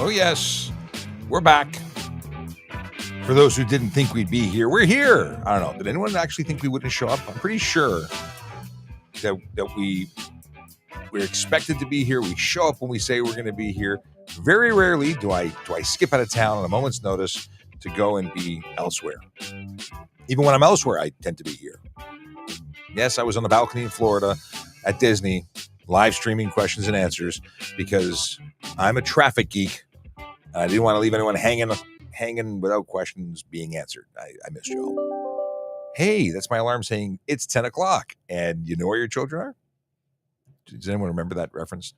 Oh, yes, we're back. For those who didn't think we'd be here, we're here. I don't know. Did anyone actually think we wouldn't show up? I'm pretty sure that we're expected to be here. We show up when we say we're going to be here. Very rarely do I skip out of town on a moment's notice to go and be elsewhere. Even when I'm elsewhere, I tend to be here. Yes, I was on the balcony in Florida at Disney, live streaming questions and answers because I'm a traffic geek. I didn't want to leave anyone hanging without questions being answered. I missed you all. Hey, that's my alarm saying it's 10 o'clock. And you know where your children are? Does anyone remember that reference?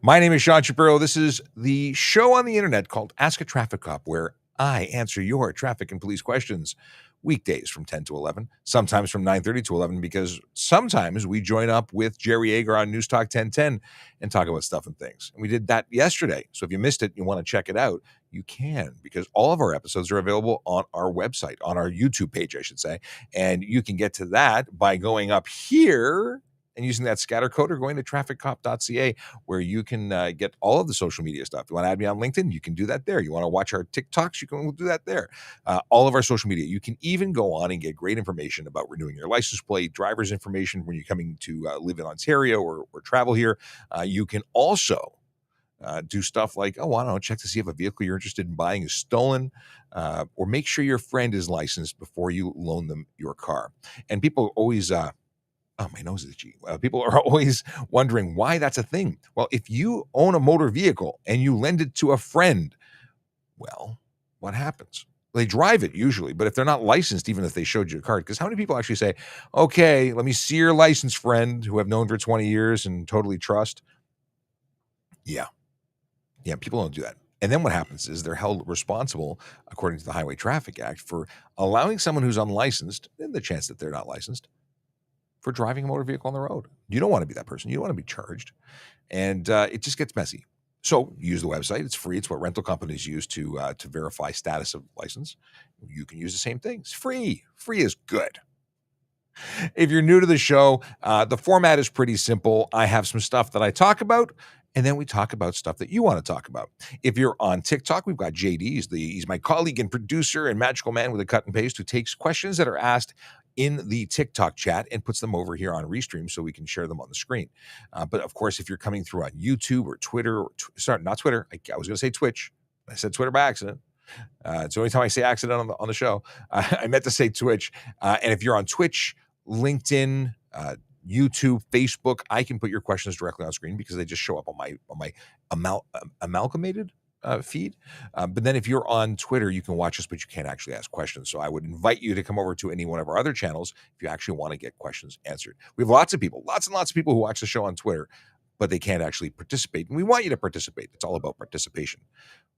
My name is Sean Shapiro. This is the show on the internet called Ask a Traffic Cop, where I answer your traffic and police questions weekdays from 10 to 11, sometimes from 9:30 to 11, because sometimes we join up with Jerry Ager on News Talk 1010 and talk about stuff and things. And we did that yesterday. So if you missed it, you want to check it out, you can, because all of our episodes are available on our website, on our YouTube page, I should say. And you can get to that by going up here and using that scatter code or going to trafficcop.ca, where you can get all of the social media stuff. You want to add me on LinkedIn? You can do that there. You want to watch our TikToks? You can do that there. All of our social media. You can even go on and get great information about renewing your license plate, driver's information when you're coming to live in Ontario or travel here. You can also do stuff like, I don't know, check to see if a vehicle you're interested in buying is stolen, or make sure your friend is licensed before you loan them your car. And people always... Oh, my nose is itchy. People are always wondering why that's a thing. Well, if you own a motor vehicle and you lend it to a friend, well, what happens? They drive it usually, but if they're not licensed, even if they showed you a card, because how many people actually say, okay, let me see your license, friend, who I've known for 20 years and totally trust? Yeah, people don't do that. And then what happens is they're held responsible, according to the Highway Traffic Act, for allowing someone who's unlicensed, and the chance that they're not licensed, for driving a motor vehicle on the road. You don't want to be that person. You don't want to be charged. And it just gets messy. So use the website. It's free. It's what rental companies use to verify status of license. You can use the same thing. It's free. Free is good. If you're new to the show, the format is pretty simple. I have some stuff that I talk about, and then we talk about stuff that you want to talk about. If you're on TikTok, we've got JD. He's my colleague and producer and magical man with a cut and paste who takes questions that are asked in the TikTok chat and puts them over here on Restream so we can share them on the screen. But of course, if you're coming through on YouTube or Twitter, not Twitter. I was going to say Twitch. I said Twitter by accident. It's the only time I say accident on the show. I meant to say Twitch. And if you're on Twitch, LinkedIn, YouTube, Facebook, I can put your questions directly on screen because they just show up on my amalgamated feed. But then if you're on Twitter, you can watch us, but you can't actually ask questions. So I would invite you to come over to any one of our other channels if you actually want to get questions answered. We have lots and lots of people who watch the show on Twitter, but they can't actually participate. And we want you to participate. It's all about participation.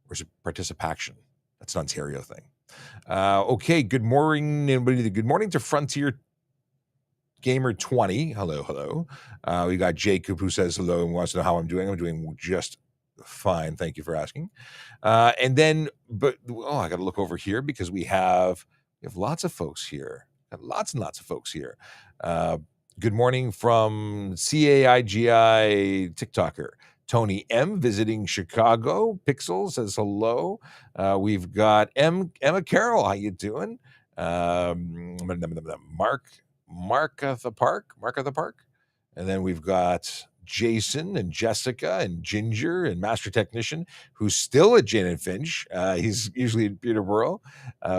Or is it participation? That's an Ontario thing. Okay, good morning, everybody. Good morning to Frontier Gamer 20. Hello. We got Jacob who says hello and wants to know how I'm doing. I'm doing just fine. Thank you for asking. I got to look over here because we have lots of folks here. Lots and lots of folks here. Good morning from CAIGI TikToker. Tony M visiting Chicago. Pixel says hello. We've got Emma Carroll. How you doing? Mark at the Park. And then we've got Jason and Jessica and Ginger and Master Technician, who's still at Gin and Finch. He's usually in Peterborough.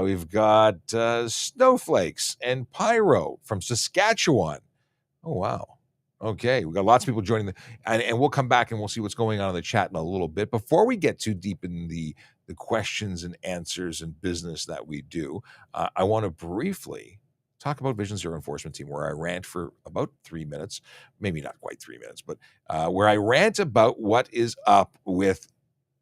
We've got Snowflakes and Pyro from Saskatchewan. Oh, wow. Okay, we've got lots of people joining, and we'll come back and we'll see what's going on in the chat in a little bit. Before we get too deep in the questions and answers and business that we do, I want to briefly talk about Vision Zero Enforcement Team, where I rant for about 3 minutes, maybe not quite 3 minutes, but where I rant about what is up with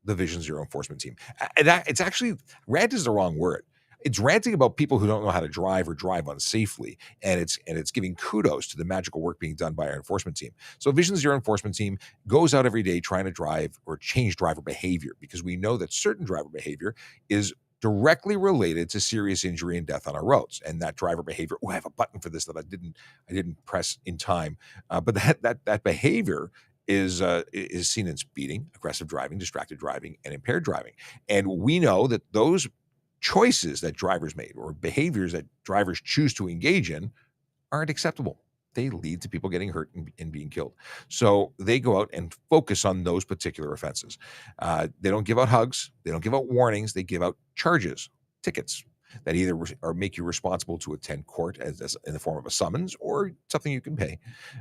the Vision Zero Enforcement Team. And it's actually, rant is the wrong word. It's ranting about people who don't know how to drive or drive unsafely, and it's giving kudos to the magical work being done by our enforcement team. So Vision Zero Enforcement Team goes out every day trying to drive or change driver behavior, because we know that certain driver behavior is directly related to serious injury and death on our roads. And that driver behavior, I have a button for this that I didn't press in time, but that behavior is seen in speeding, aggressive driving, distracted driving, and impaired driving. And we know that those choices that drivers made or behaviors that drivers choose to engage in aren't acceptable. They lead to people getting hurt and being killed. So they go out and focus on those particular offenses. They don't give out hugs. They don't give out warnings. They give out charges, tickets that either or make you responsible to attend court as in the form of a summons or something you can pay.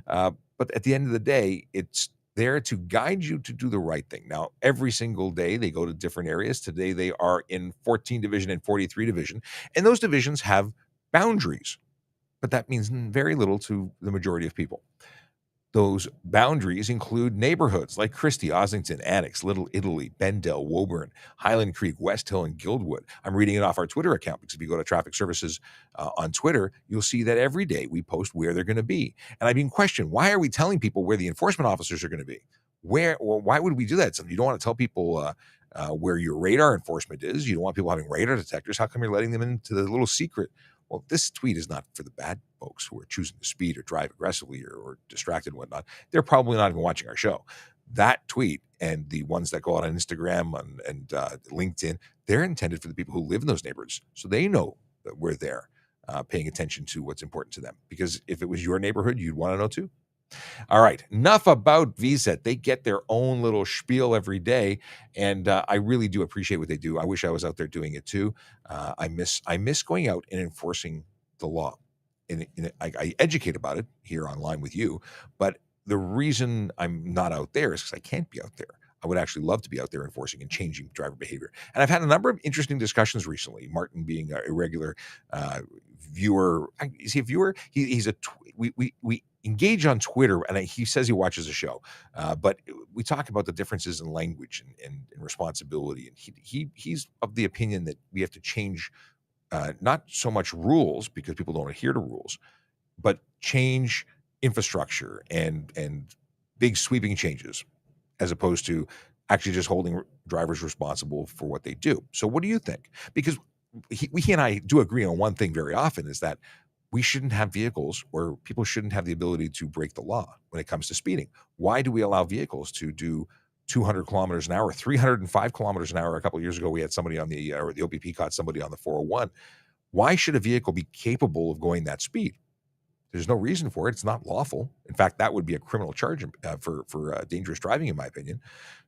But at the end of the day, it's there to guide you to do the right thing. Now, every single day they go to different areas. Today they are in 14 Division and 43 Division, and those divisions have boundaries, but that means very little to the majority of people. Those boundaries include neighborhoods like Christie, Ossington, Annex, Little Italy, Bendel, Woburn, Highland Creek, West Hill, and Guildwood. I'm reading it off our Twitter account because if you go to Traffic Services on Twitter, you'll see that every day we post where they're going to be. And I've been questioned, why are we telling people where the enforcement officers are going to be? Why would we do that? So you don't want to tell people where your radar enforcement is. You don't want people having radar detectors. How come you're letting them into the little secret? Well, this tweet is not for the bad folks who are choosing to speed or drive aggressively or distracted and whatnot. They're probably not even watching our show. That tweet and the ones that go out on Instagram and LinkedIn, they're intended for the people who live in those neighborhoods. So they know that we're there paying attention to what's important to them. Because if it was your neighborhood, you'd want to know too. All right, enough about VSET. They get their own little spiel every day, and I really do appreciate what they do. I wish I was out there doing it too. I miss going out and enforcing the law. I educate about it here online with you, but the reason I'm not out there is because I can't be out there. I would actually love to be out there enforcing and changing driver behavior. And I've had a number of interesting discussions recently. Martin being a regular viewer. Is he a viewer? He's a we engage on Twitter, and he says he watches the show, but we talk about the differences in language and responsibility. And he's of the opinion that we have to change not so much rules because people don't adhere to rules, but change infrastructure and big sweeping changes, as opposed to actually just holding drivers responsible for what they do. So what do you think? Because he and I do agree on one thing very often, is that we shouldn't have vehicles, or people shouldn't have the ability to break the law when it comes to speeding. Why do we allow vehicles to do 200 kilometers an hour, 305 kilometers an hour? A couple of years ago, we had somebody on the OPP caught somebody on the 401. Why should a vehicle be capable of going that speed? There's no reason for it. It's not lawful. In fact, that would be a criminal charge for dangerous driving, in my opinion.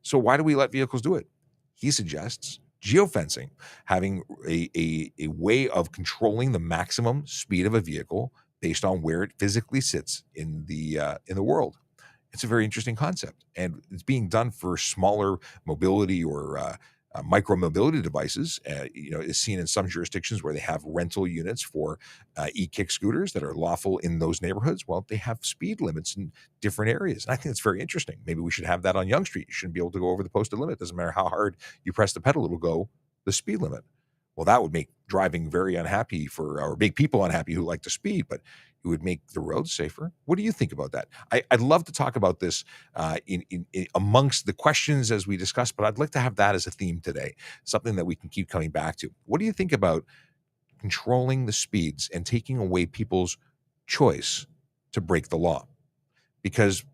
So why do we let vehicles do it? He suggests geofencing, having a way of controlling the maximum speed of a vehicle based on where it physically sits in the world. It's a very interesting concept, and it's being done for smaller mobility or micro mobility devices. Is seen in some jurisdictions where they have rental units for e-kick scooters that are lawful in those neighborhoods. Well, they have speed limits in different areas, and I think it's very interesting. Maybe we should have that on Yonge Street. You shouldn't be able to go over the posted limit. Doesn't matter how hard you press the pedal, it'll go the speed limit. Well, that would make driving very unhappy or make people unhappy who like to speed, but it would make the roads safer. What do you think about that? I'd love to talk about this in amongst the questions as we discuss, but I'd like to have that as a theme today, something that we can keep coming back to. What do you think about controlling the speeds and taking away people's choice to break the law? Because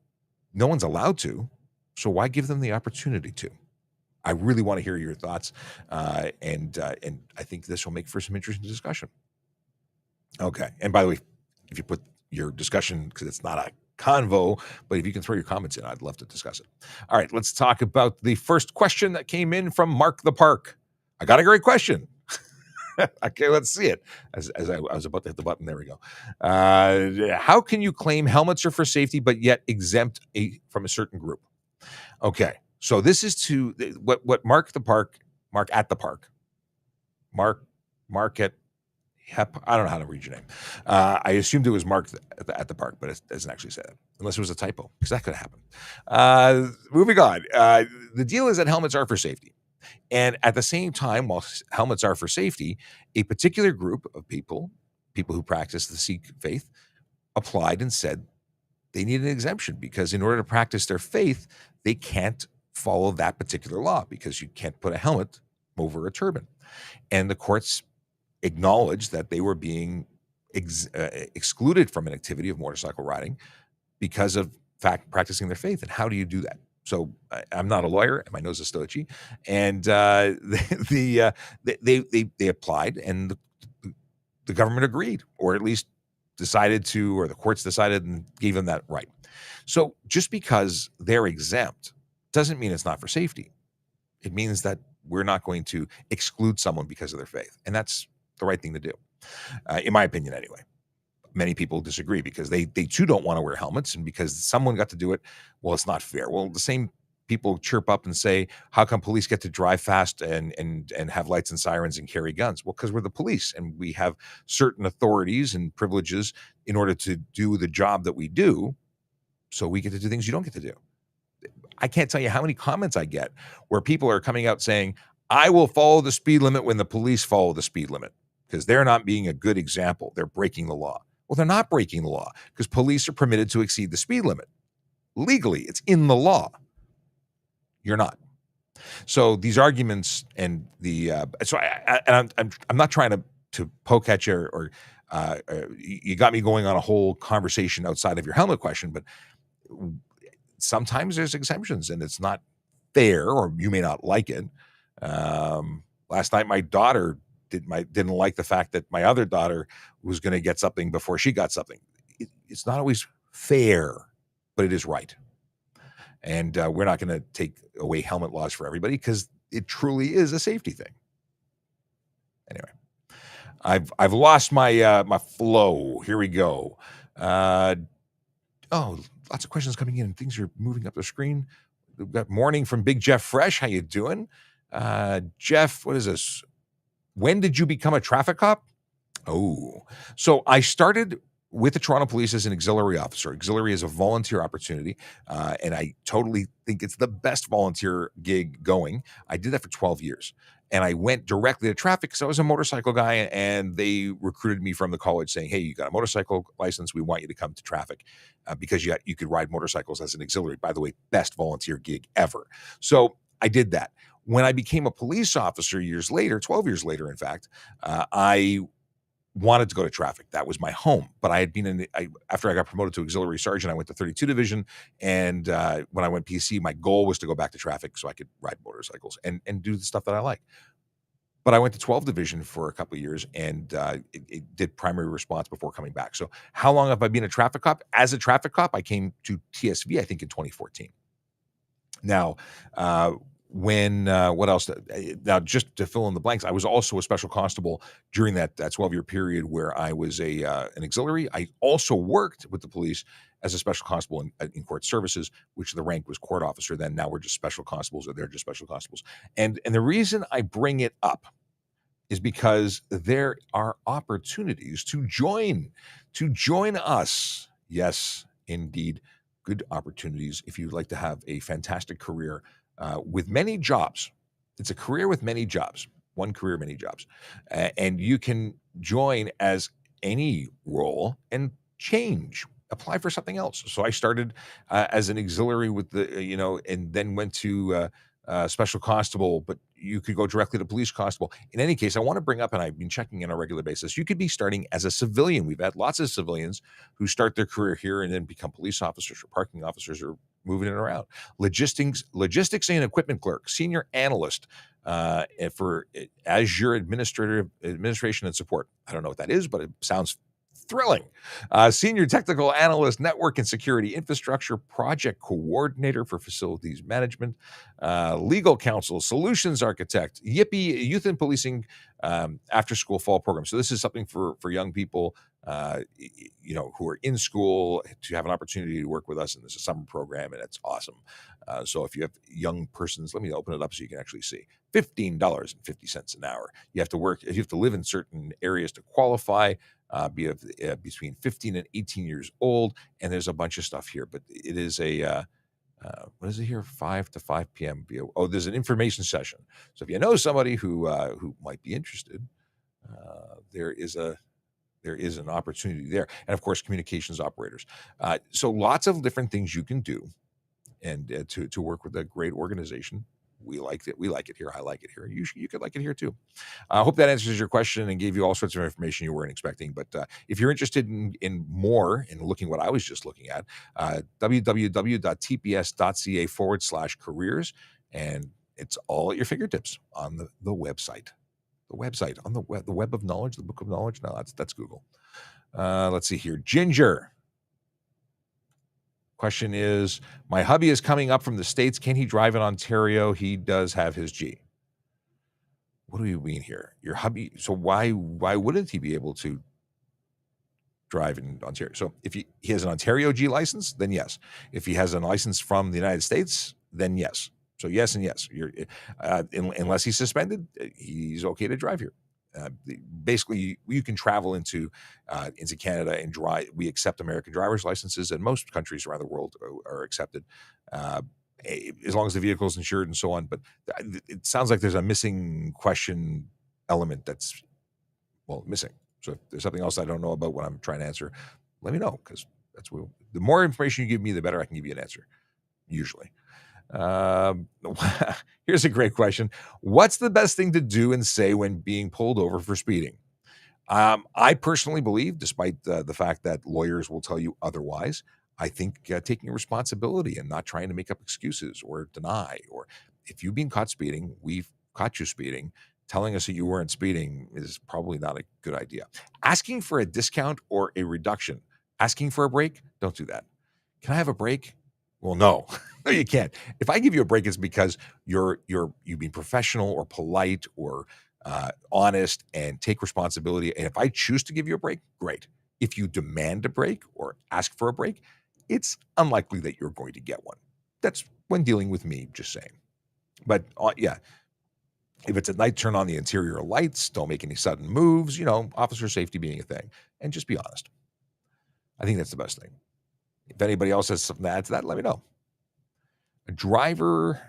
no one's allowed to, so why give them the opportunity to? I really want to hear your thoughts, and I think this will make for some interesting discussion. Okay, and by the way, if you put your discussion, because it's not a convo, but if you can throw your comments in, I'd love to discuss it. All right, let's talk about the first question that came in from Mark the Park. I got a great question. Okay, let's see it. As I was about to hit the button, there we go. How can you claim helmets are for safety, but yet exempt from a certain group? Okay, so this is to what Mark at the Park, I don't know how to read your name. I assumed it was Mark at the Park, but it doesn't actually say that, unless it was a typo, because that could happen. Moving on. The deal is that helmets are for safety. And at the same time, while helmets are for safety, a particular group of people who practice the Sikh faith, applied and said they need an exemption because in order to practice their faith, they can't follow that particular law because you can't put a helmet over a turban. And the courts acknowledged that they were being excluded from an activity of motorcycle riding because of practicing their faith. And how do you do that? So I'm not a lawyer, and my nose is still itchy. And they applied, and the government agreed, or at least decided to, or the courts decided and gave them that right. So just because they're exempt doesn't mean it's not for safety. It means that we're not going to exclude someone because of their faith. And that's the right thing to do, in my opinion, anyway. Many people disagree because they too don't want to wear helmets, and because someone got to do it, well, it's not fair. Well, the same people chirp up and say, how come police get to drive fast and have lights and sirens and carry guns? Well, because we're the police and we have certain authorities and privileges in order to do the job that we do. So we get to do things you don't get to do. I can't tell you how many comments I get where people are coming out saying, I will follow the speed limit when the police follow the speed limit, because they're not being a good example. They're breaking the law. Well, they're not breaking the law, because police are permitted to exceed the speed limit. Legally, it's in the law. You're not. So these arguments and I'm not trying to poke at you, or you got me going on a whole conversation outside of your helmet question, but sometimes there's exemptions and it's not fair, or you may not like it. Last night, my daughter didn't like the fact that my other daughter was going to get something before she got something. It's not always fair, but it is right. And we're not going to take away helmet laws for everybody, because it truly is a safety thing. Anyway, I've lost my my flow. Here we go. Lots of questions coming in, and things are moving up the screen. We've got morning from Big Jeff Fresh. How you doing? Jeff, what is this? When did you become a traffic cop? Oh, so I started with the Toronto Police as an auxiliary officer. Auxiliary is a volunteer opportunity, and I totally think it's the best volunteer gig going. I did that for 12 years, and I went directly to traffic because I was a motorcycle guy, and they recruited me from the college saying, hey, you got a motorcycle license. We want you to come to traffic because you could ride motorcycles as an auxiliary. By the way, best volunteer gig ever. So I did that. When I became a police officer years later, 12 years later, in fact, I wanted to go to traffic. That was my home. But I had been after I got promoted to auxiliary sergeant, I went to 32 Division. And when I went PC, my goal was to go back to traffic so I could ride motorcycles and do the stuff that I like. But I went to 12 Division for a couple of years, and it did primary response before coming back. So how long have I been a traffic cop? As a traffic cop, I came to TSV, I think, in 2014. Now, what else? Now, just to fill in the blanks, I was also a special constable during that 12-year period where I was an auxiliary. I also worked with the police as a special constable in court services, which the rank was court officer then. Now we're just special constables, or they're just special constables. And the reason I bring it up is because there are opportunities to join us. Yes, indeed, good opportunities if you'd like to have a fantastic career with many jobs. It's a career with many jobs, one career, many jobs. And you can join as any role and apply for something else. So I started as an auxiliary with and then went to special constable, but you could go directly to police constable. In any case, I want to bring up, and I've been checking in on a regular basis, you could be starting as a civilian. We've had lots of civilians who start their career here and then become police officers or parking officers or moving it around. Logistics and equipment clerk, senior analyst for Azure administration and support. I don't know what that is, but it sounds thrilling. Senior technical analyst, network and security infrastructure, project coordinator for facilities management, legal counsel, solutions architect, Yippee youth and policing after school fall program. So this is something for young people who are in school to have an opportunity to work with us. And this is a summer program, and it's awesome. So if you have young persons, let me open it up so you can actually see. $15.50 an hour. You have to live in certain areas to qualify. Be between 15 and 18 years old, and there's a bunch of stuff here. But it is what is it here? 5 to 5 p.m. There's an information session. So if you know somebody who might be interested, there is an opportunity there. And of course, communications operators. So lots of different things you can do, and to work with a great organization we liked it. We like it here. I like it here. You could like it here too. I hope that answers your question and gave you all sorts of information you weren't expecting. But if you're interested in more in looking what I was just looking at, www.tps.ca/careers, and it's all at your fingertips on the website. The website on the web of knowledge, the book of knowledge. No, that's Google. Let's see here. Ginger. Question is, my hubby is coming up from the States. Can he drive in Ontario? He does have his G. What do you mean here? Your hubby. So why wouldn't he be able to drive in Ontario? So if he has an Ontario G license, then yes. If he has a license from the United States, then yes. So yes and yes. Unless he's suspended, he's okay to drive here. Basically, you can travel into Canada and drive. We accept American driver's licenses, and most countries around the world are accepted, as long as the vehicle is insured and so on. But it sounds like there's a missing question element that's missing. So if there's something else I don't know about what I'm trying to answer, let me know, because that's what, the more information you give me, the better I can give you an answer, usually. Here's a great question. What's the best thing to do and say when being pulled over for speeding? I personally believe, despite the fact that lawyers will tell you otherwise, I think taking responsibility and not trying to make up excuses or deny, or if you've been caught speeding, we've caught you speeding, telling us that you weren't speeding is probably not a good idea. Asking for a discount or a reduction, asking for a break, don't do that. Can I have a break? Well, no, no, you can't. If I give you a break, it's because you've been professional or polite or honest and take responsibility. And if I choose to give you a break, great. If you demand a break or ask for a break, it's unlikely that you're going to get one. That's when dealing with me, just saying. But yeah, if it's at night, turn on the interior lights. Don't make any sudden moves. Officer safety being a thing, and just be honest. I think that's the best thing. If anybody else has something to add to that, let me know. A driver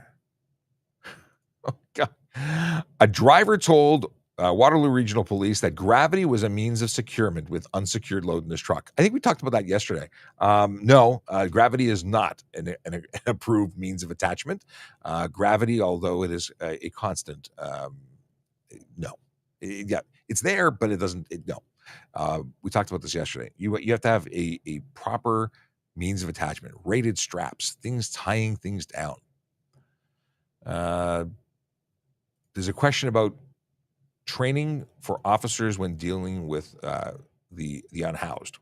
told Waterloo Regional Police that gravity was a means of securement with unsecured load in his truck. I think we talked about that yesterday. No, gravity is not an approved means of attachment. Gravity, although it is a constant, no. Yeah, it's there, but it doesn't. No. We talked about this yesterday. You have to have a proper means of attachment, rated straps, things tying things down. There's a question about training for officers when dealing with the unhoused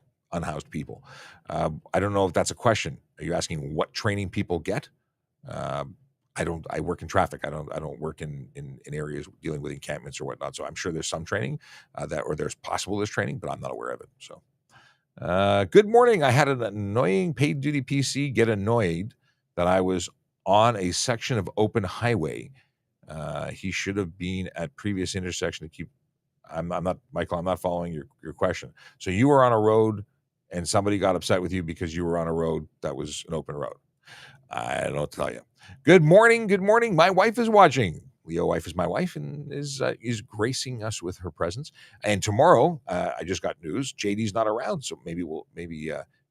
people. I don't know if that's a question. Are you asking what training people get? I work in traffic. I don't work in areas dealing with encampments or whatnot. So I'm sure there's some training there's training, but I'm not aware of it. So. Good morning. I had an annoying paid duty PC get annoyed that I was on a section of open highway. He should have been at previous intersection to keep. I'm not, Michael, I'm not following your question. So you were on a road and somebody got upset with you because you were on a road that was an open road. I don't know what to tell you. Good morning. Good morning. My wife is watching. Leo wife is my wife and is gracing us with her presence. And tomorrow, I just got news. JD's not around, so maybe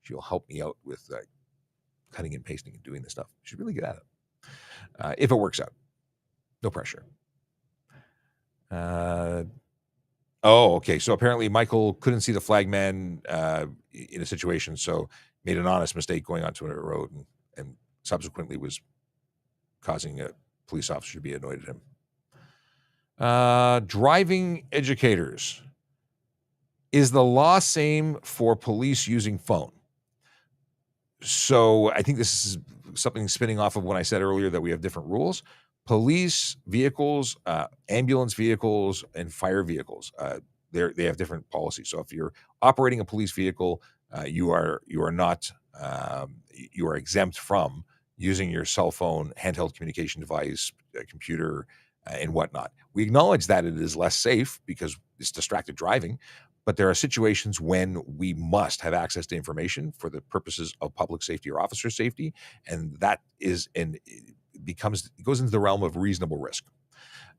she'll help me out with cutting and pasting and doing this stuff. She's really good at it. If it works out, no pressure. Okay. So apparently Michael couldn't see the flagman in a situation, so made an honest mistake going onto a road and subsequently was causing a police officer to be annoyed at him. Driving educators. Is the law same for police using phone? So I think this is something spinning off of what I said earlier, that we have different rules. Police vehicles, ambulance vehicles, and fire vehicles, they have different policies. So if you're operating a police vehicle, you are exempt from using your cell phone, handheld communication device, computer, and whatnot. We acknowledge that it is less safe because it's distracted driving, but there are situations when we must have access to information for the purposes of public safety or officer safety, and that is it goes into the realm of reasonable risk.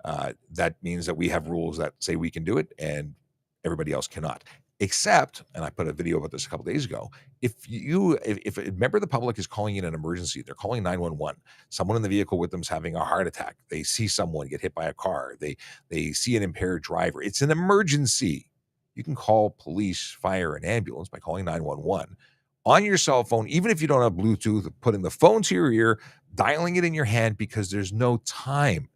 That means that we have rules that say we can do it and everybody else cannot. Except, and I put a video about this a couple days ago, if a member of the public is calling in an emergency, they're calling 911. Someone in the vehicle with them is having a heart attack. They see someone get hit by a car. They see an impaired driver. It's an emergency. You can call police, fire, and ambulance by calling 911 on your cell phone, even if you don't have Bluetooth, putting the phone to your ear, dialing it in your hand because there's no time.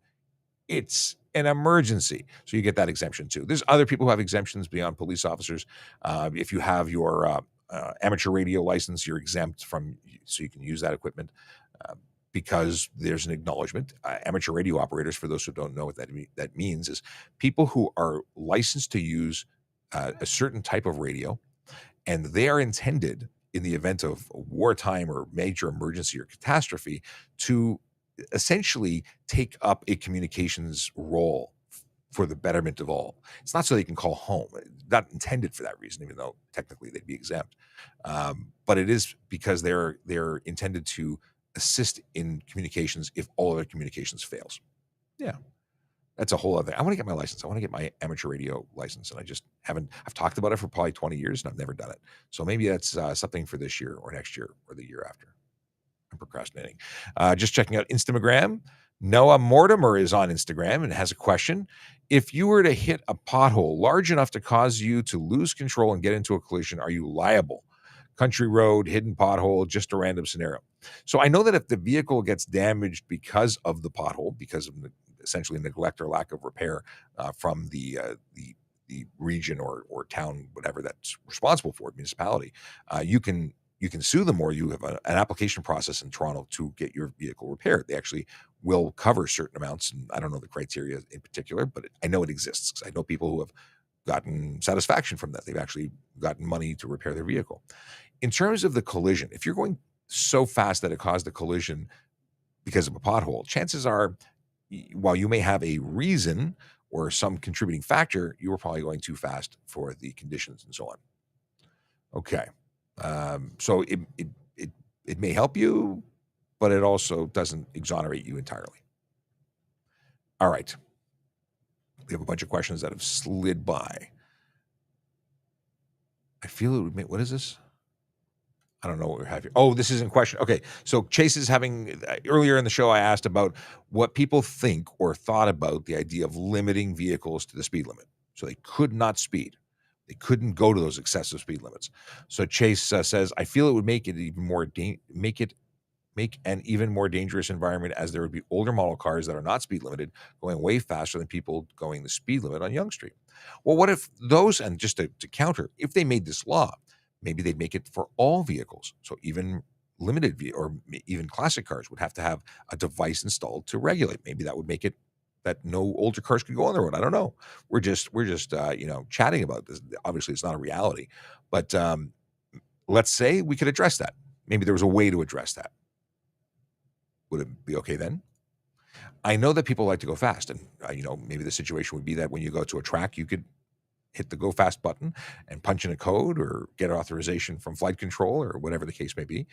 It's an emergency. So you get that exemption too. There's other people who have exemptions beyond police officers. If you have your amateur radio license, you're exempt from, so you can use that equipment because there's an acknowledgement. Amateur radio operators, for those who don't know what that means, is people who are licensed to use a certain type of radio, and they are intended in the event of wartime or major emergency or catastrophe to essentially take up a communications role for the betterment of all. It's not so they can call home. Not intended for that reason, even though technically they'd be exempt. But it is because they're intended to assist in communications if all other communications fails. Yeah. That's a whole other. I want to get my license. I want to get my amateur radio license, and I just haven't. I've talked about it for probably 20 years, and I've never done it. So maybe that's something for this year or next year or the year after. I'm procrastinating. Just checking out Instagram. Noah Mortimer is on Instagram and has a question. If you were to hit a pothole large enough to cause you to lose control and get into a collision, are you liable? Country road, hidden pothole, just a random scenario. So I know that if the vehicle gets damaged because of the pothole, because of essentially neglect or lack of repair from the region or town, whatever that's responsible for it, municipality, you can sue them, or you have an application process in Toronto to get your vehicle repaired. They actually will cover certain amounts, and I don't know the criteria in particular, but I know it exists because I know people who have gotten satisfaction from that. They've actually gotten money to repair their vehicle. In terms of the collision, if you're going so fast that it caused a collision because of a pothole, chances are, while you may have a reason or some contributing factor, you were probably going too fast for the conditions and so on. Okay. So it may help you, but it also doesn't exonerate you entirely. All right. We have a bunch of questions that have slid by. I feel it would make, what is this? I don't know what we have here. Oh, this isn't question. Okay. So Chase is having, earlier in the show, I asked about what people think or thought about the idea of limiting vehicles to the speed limit. So they could not speed. They couldn't go to those excessive speed limits. So Chase says, I feel it would make it even more, make an even more dangerous environment, as there would be older model cars that are not speed limited going way faster than people going the speed limit on Yonge Street. Well, what if those, and just to counter, if they made this law, maybe they'd make it for all vehicles. So even limited or even classic cars would have to have a device installed to regulate. Maybe that would make it that no older cars could go on the road. I don't know. We're just chatting about this. Obviously, it's not a reality, but let's say we could address that. Maybe there was a way to address that. Would it be okay then? I know that people like to go fast, and maybe the situation would be that when you go to a track, you could hit the go fast button and punch in a code or get authorization from flight control or whatever the case may be.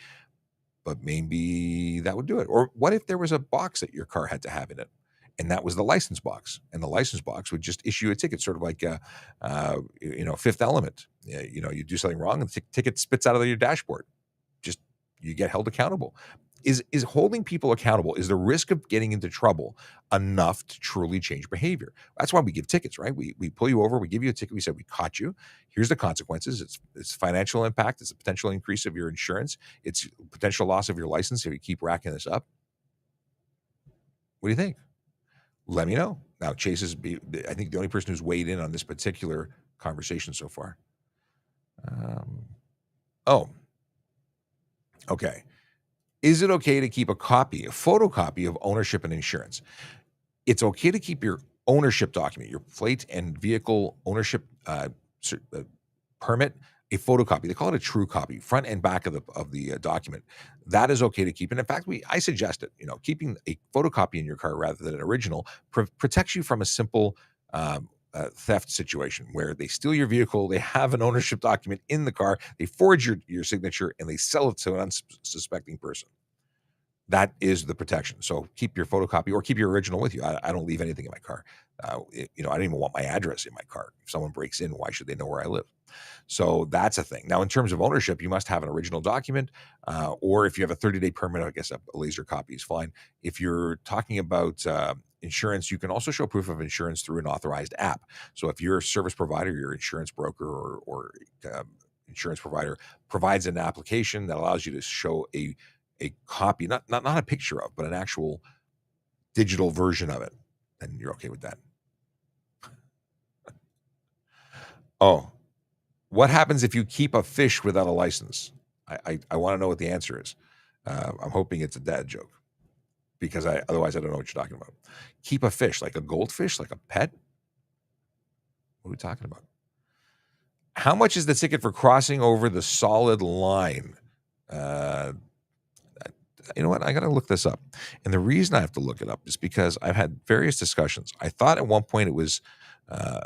But maybe that would do it. Or what if there was a box that your car had to have in it, and that was the license box, and the license box would just issue a ticket, sort of like Fifth Element. You do something wrong, and the ticket spits out of your dashboard. Just you get held accountable. Is holding people accountable, is the risk of getting into trouble enough to truly change behavior? That's why we give tickets, right? We pull you over, we give you a ticket, we say we caught you. Here's the consequences. It's financial impact, it's a potential increase of your insurance, it's potential loss of your license if you keep racking this up. What do you think? Let me know. Now, Chase is, I think, the only person who's weighed in on this particular conversation so far. Okay. Is it okay to keep a photocopy of ownership and insurance? It's okay to keep your ownership document, your plate and vehicle ownership permit, a photocopy. They call it a true copy, front and back of the document. That is okay to keep. And in fact, I suggest it. Keeping a photocopy in your car rather than an original protects you from a simple theft situation where they steal your vehicle, they have an ownership document in the car, they forge your signature, and they sell it to an unsuspecting person. That is the protection. So keep your photocopy or keep your original with you. I don't leave anything in my car. I don't even want my address in my car. If someone breaks in, why should they know where I live? So that's a thing. Now, in terms of ownership, you must have an original document, or if you have a 30-day permit, I guess a laser copy is fine. If you're talking about insurance, you can also show proof of insurance through an authorized app. So if your service provider, your insurance broker, or insurance provider provides an application that allows you to show a copy, not a picture of, but an actual digital version of it, then you're okay with that. Oh, what happens if you keep a fish without a license? I want to know what the answer is. I'm hoping it's a dad joke because otherwise I don't know what you're talking about. Keep a fish, like a goldfish, like a pet? What are we talking about? How much is the ticket for crossing over the solid line? You know what? I got to look this up. And the reason I have to look it up is because I've had various discussions. I thought at one point it was a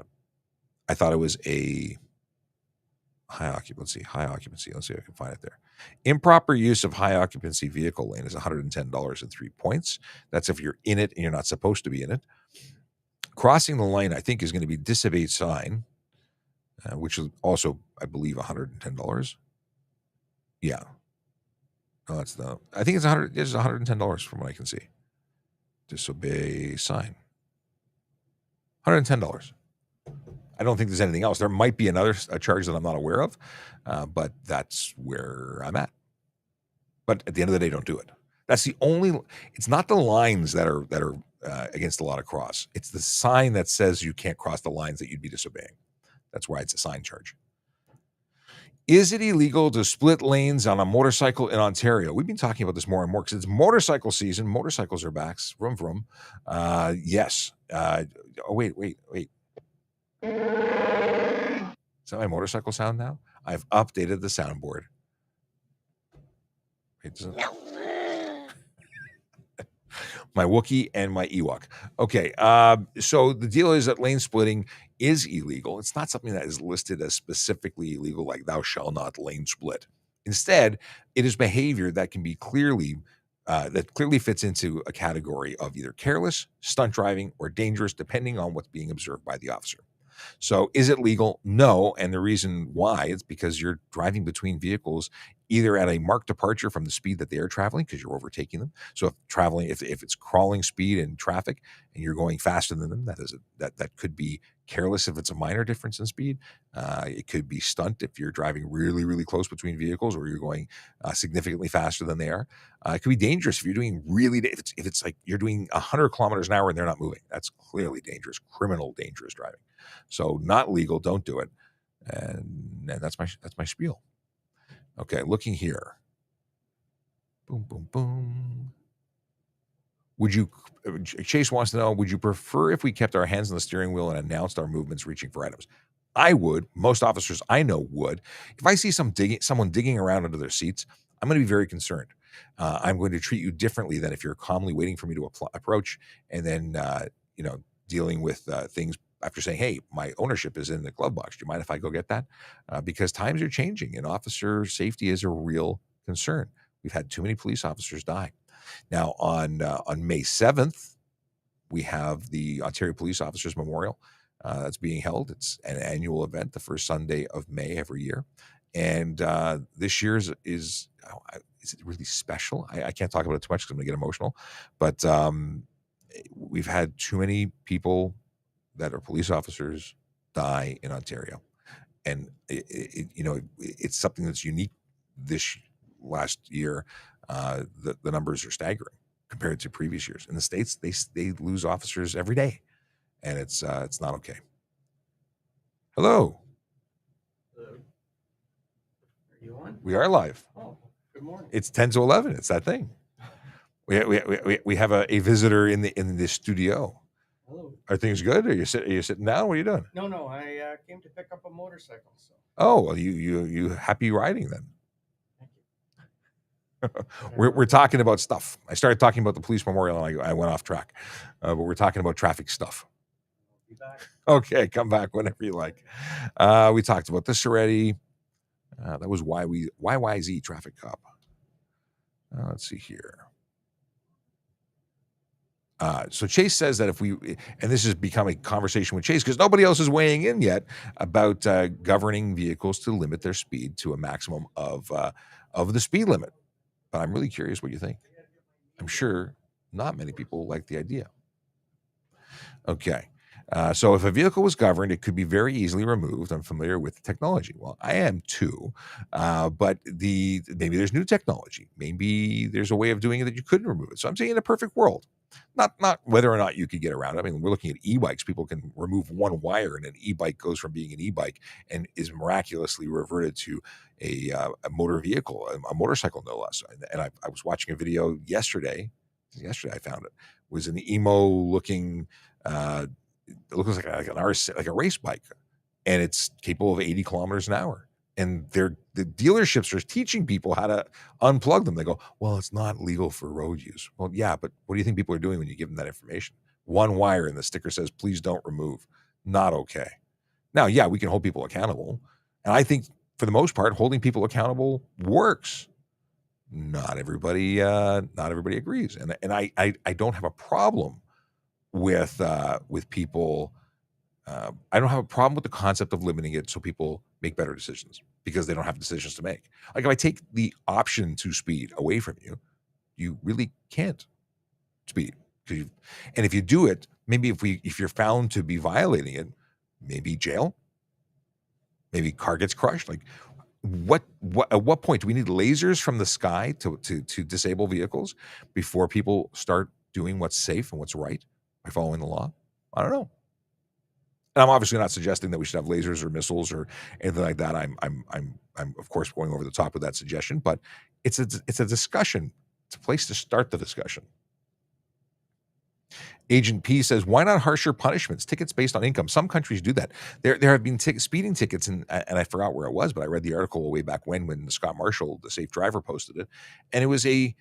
high occupancy. Let's see if I can find it there. Improper use of high occupancy vehicle lane is $110 and 3 points. That's if you're in it and you're not supposed to be in it. Crossing the line, I think, is going to be disobeyed sign, which is also, I believe, $110. Yeah. No, I think it's $110 from what I can see. Disobey sign. $110. I don't think there's anything else. There might be a charge that I'm not aware of, but that's where I'm at. But at the end of the day, don't do it. That's the only. It's not the lines that are against the law to cross. It's the sign that says you can't cross the lines that you'd be disobeying. That's why it's a sign charge. Is it illegal to split lanes on a motorcycle in Ontario? We've been talking about this more and more because it's motorcycle season. Motorcycles are back. Vroom, vroom. Yes. Wait. Is that my motorcycle sound now? I've updated the soundboard. My Wookiee and my Ewok. Okay, so the deal is that lane splitting is illegal. It's not something that is listed as specifically illegal, like thou shalt not lane split. Instead, it is behavior that can be clearly fits into a category of either careless, stunt driving, or dangerous, depending on what's being observed by the officer. So is it legal? No. And the reason why is because you're driving between vehicles either at a marked departure from the speed that they are traveling because you're overtaking them. So if it's crawling speed in traffic and you're going faster than them, that could be careless if it's a minor difference in speed. It could be stunt if you're driving really, really close between vehicles or you're going significantly faster than they are. It could be dangerous if you're doing if it's like you're doing 100 kilometers an hour and they're not moving. That's clearly dangerous, criminal dangerous driving. So not legal, don't do it. And that's my spiel. Okay, looking here. Boom, boom, boom. Chase wants to know, would you prefer if we kept our hands on the steering wheel and announced our movements reaching for items? I would. Most officers I know would. If I see someone digging around under their seats, I'm going to be very concerned. I'm going to treat you differently than if you're calmly waiting for me to approach and then, dealing with things after saying, hey, my ownership is in the glove box. Do you mind if I go get that? Because times are changing and officer safety is a real concern. We've had too many police officers die. Now, on May 7th, we have the Ontario Police Officers Memorial that's being held. It's an annual event, the first Sunday of May every year. And this year's is it really special? I can't talk about it too much because I'm going to get emotional. But we've had too many people that are police officers die in Ontario. And, it's something that's unique this last year. The numbers are staggering compared to previous years. In the States, they lose officers every day, and it's not okay. Hello. Hello. Are you on? We are live. Oh, good morning. It's 10 to 11. It's that thing. We have a visitor in the studio. Hello. Are things good? Are you sitting down? What are you doing? No. I came to pick up a motorcycle. So. Oh, well, you happy riding then? Thank you. We're talking about stuff. I started talking about the police memorial and I went off track, but we're talking about traffic stuff. I'll be back. Okay, come back whenever you like. We talked about this already. That was YYZ traffic cop. Let's see here. So Chase says that if we, and this has become a conversation with Chase because nobody else is weighing in yet about governing vehicles to limit their speed to a maximum of the speed limit. But I'm really curious what you think. I'm sure not many people like the idea. Okay. So if a vehicle was governed, it could be very easily removed. I'm familiar with the technology. Well, I am too. But maybe there's new technology. Maybe there's a way of doing it that you couldn't remove it. So I'm saying in a perfect world, not whether or not you could get around it. I mean, we're looking at e-bikes. People can remove one wire, and an e-bike goes from being an e-bike and is miraculously reverted to a motor vehicle, a motorcycle, no less. And I was watching a video yesterday. Yesterday, I found it was an emo-looking. It looks like a race bike, and it's capable of 80 kilometers an hour. And the dealerships are teaching people how to unplug them. They go, well, it's not legal for road use. Well, yeah, but what do you think people are doing when you give them that information? One wire, and the sticker says, please don't remove. Not okay. Now, yeah, we can hold people accountable. And I think for the most part, holding people accountable works. Not everybody agrees. And I don't have a problem with people. I don't have a problem with the concept of limiting it so people make better decisions because they don't have decisions to make. Like if I take the option to speed away from you, you really can't speed. And if you do it, maybe if you're found to be violating it, maybe jail, maybe car gets crushed. Like what at what point do we need lasers from the sky to disable vehicles before people start doing what's safe and what's right by following the law? I don't know. And I'm obviously not suggesting that we should have lasers or missiles or anything like that. I'm of course going over the top with that suggestion, but it's a discussion. It's a place to start the discussion. Agent P says, why not harsher punishments? Tickets based on income. Some countries do that. There have been speeding tickets, and I forgot where it was, but I read the article way back when Scott Marshall, the safe driver, posted it, and it was a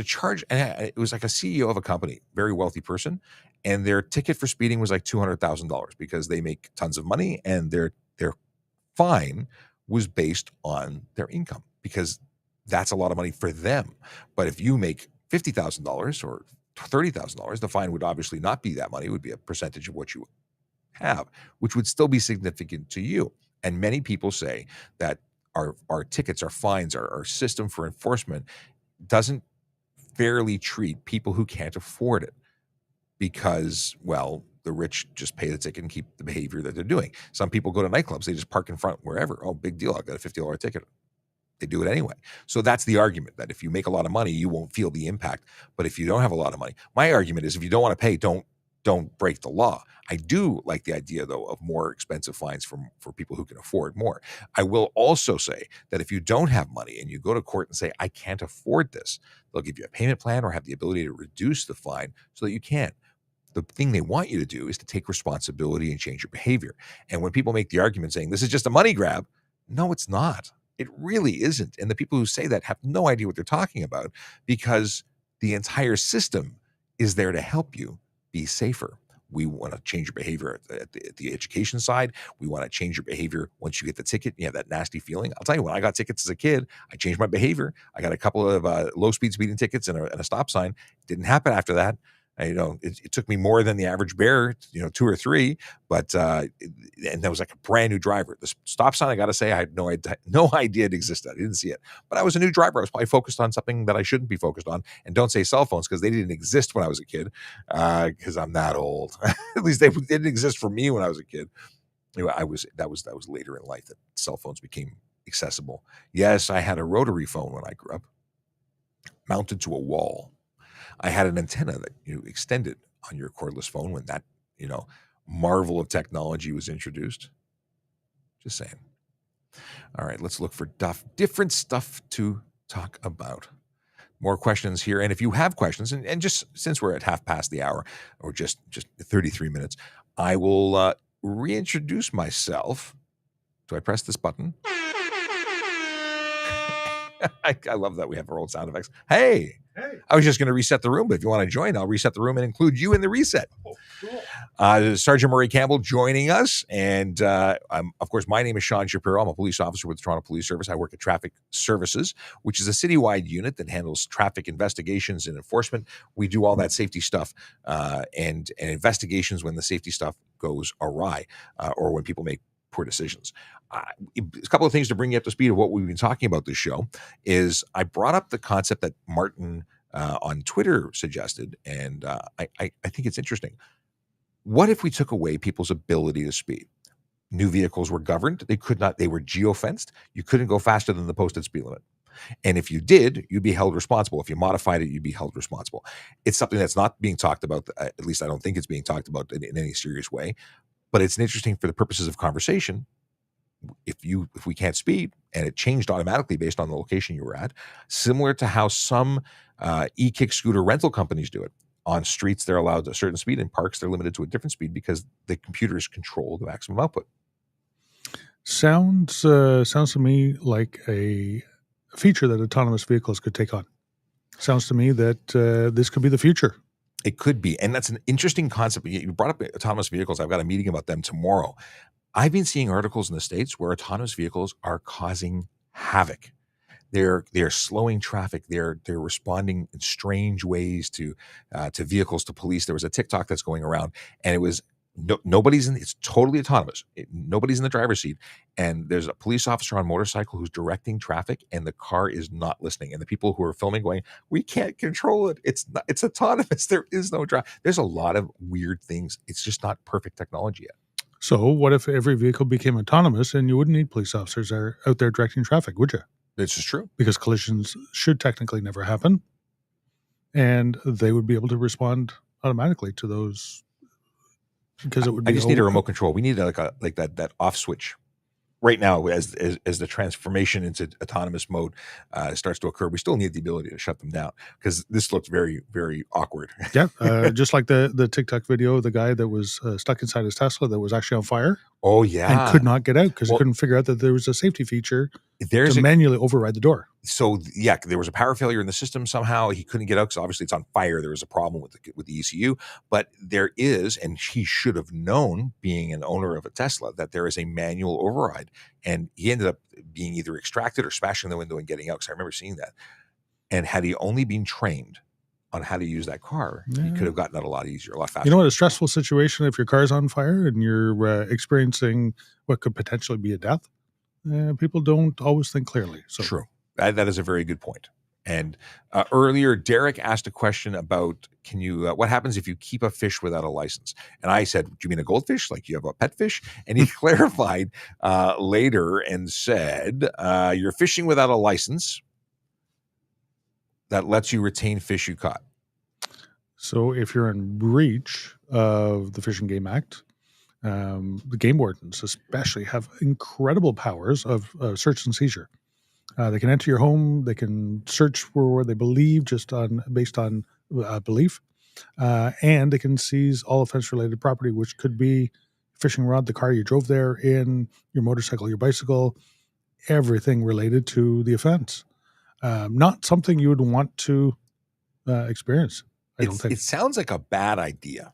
charge, and it was like a CEO of a company, very wealthy person, and their ticket for speeding was like $200,000 because they make tons of money, and their fine was based on their income because that's a lot of money for them. But if you make $50,000 or $30,000, the fine would obviously not be that money. It would be a percentage of what you have, which would still be significant to you. And many people say that our tickets, our fines, our system for enforcement doesn't fairly treat people who can't afford it because, well, the rich just pay the ticket and keep the behavior that they're doing. Some people go to nightclubs, they just park in front wherever. Oh, big deal, I got a $50 ticket. They do it anyway. So that's the argument, that if you make a lot of money, you won't feel the impact. But if you don't have a lot of money, my argument is if you don't want to pay, don't break the law. I do like the idea, though, of more expensive fines for people who can afford more. I will also say that if you don't have money and you go to court and say, I can't afford this, they'll give you a payment plan or have the ability to reduce the fine so that you can. The thing they want you to do is to take responsibility and change your behavior. And when people make the argument saying this is just a money grab, no, it's not. It really isn't. And the people who say that have no idea what they're talking about because the entire system is there to help you be safer. We want to change your behavior at the education side. We want to change your behavior once you get the ticket. You have that nasty feeling. I'll tell you, when I got tickets as a kid, I changed my behavior. I got a couple of low-speed speeding tickets and a stop sign. Didn't happen after that. It took me more than the average bear, 2 or 3, but and that was like a brand new driver. The stop sign, I got to say, I had no idea it existed. I didn't see it, but I was a new driver. I was probably focused on something that I shouldn't be focused on. And don't say cell phones because they didn't exist when I was a kid, because I'm that old. At least they didn't exist for me when I was a kid. That was later in life that cell phones became accessible. Yes, I had a rotary phone when I grew up, mounted to a wall. I had an antenna that you extended on your cordless phone when that, marvel of technology was introduced. Just saying. All right, let's look for different stuff to talk about. More questions here. And if you have questions, and just since we're at half past the hour, or just 33 minutes, I will reintroduce myself. Do I press this button? I love that we have our old sound effects. Hey, I was just going to reset the room, but if you want to join, I'll reset the room and include you in the reset. Oh, cool. Sergeant Murray Campbell joining us. And of course, my name is Sean Shapiro. I'm a police officer with the Toronto Police Service. I work at Traffic Services, which is a citywide unit that handles traffic investigations and enforcement. We do all that safety stuff and investigations when the safety stuff goes awry or when people make poor decisions. A couple of things to bring you up to speed of what we've been talking about this show is I brought up the concept that Martin on Twitter suggested, and I think it's interesting. What if we took away people's ability to speed? New vehicles were governed. They were geofenced. You couldn't go faster than the posted speed limit. And if you did, you'd be held responsible. If you modified it, you'd be held responsible. It's something that's not being talked about. At least I don't think it's being talked about in any serious way. But it's interesting for the purposes of conversation. If we can't speed, and it changed automatically based on the location you were at, similar to how some e-kick scooter rental companies do it. On streets, they're allowed a certain speed. In parks, they're limited to a different speed because the computers control the maximum output. Sounds to me like a feature that autonomous vehicles could take on. Sounds to me that this could be the future. It could be. And that's an interesting concept. You brought up autonomous vehicles. I've got a meeting about them tomorrow. I've been seeing articles in the States where autonomous vehicles are causing havoc. They're slowing traffic. They're responding in strange ways to vehicles, to police. There was a TikTok that's going around, and it was nobody's in. It's totally autonomous. Nobody's in the driver's seat, and there's a police officer on a motorcycle who's directing traffic, and the car is not listening. And the people who are filming going, "We can't control it. It's autonomous. There is no drive." There's a lot of weird things. It's just not perfect technology yet. So what if every vehicle became autonomous and you wouldn't need police officers out there directing traffic, would you? This is true. Because collisions should technically never happen, and they would be able to respond automatically to those. Because it would be I just need a remote control. We need like that off switch. Right now, as the transformation into autonomous mode starts to occur, we still need the ability to shut them down because this looks very, very awkward. Yeah, just like the TikTok video of the guy that was stuck inside his Tesla that was actually on fire. Oh, yeah. And could not get out because he couldn't figure out that there was a safety feature to manually override the door. So, yeah, there was a power failure in the system somehow. He couldn't get out because obviously it's on fire. There was a problem with the ECU. But there is, and he should have known, being an owner of a Tesla, that there is a manual override. And he ended up being either extracted or smashing the window and getting out because I remember seeing that. And had he only been trained on how to use that car, he could have gotten out a lot easier, a lot faster. You know what? A stressful situation if your car's on fire and you're experiencing what could potentially be a death. People don't always think clearly. So. True. That is a very good point. And earlier, Derek asked a question about what happens if you keep a fish without a license? And I said, do you mean a goldfish? Like you have a pet fish? And he clarified later and said, you're fishing without a license that lets you retain fish you caught. So if you're in breach of the Fish and Game Act, the game wardens especially have incredible powers of search and seizure. They can enter your home. They can search for where they believe, based on belief, and they can seize all offense-related property, which could be fishing rod, the car you drove there in, your motorcycle, your bicycle, everything related to the offense. Not something you would want to experience. I don't think. It sounds like a bad idea,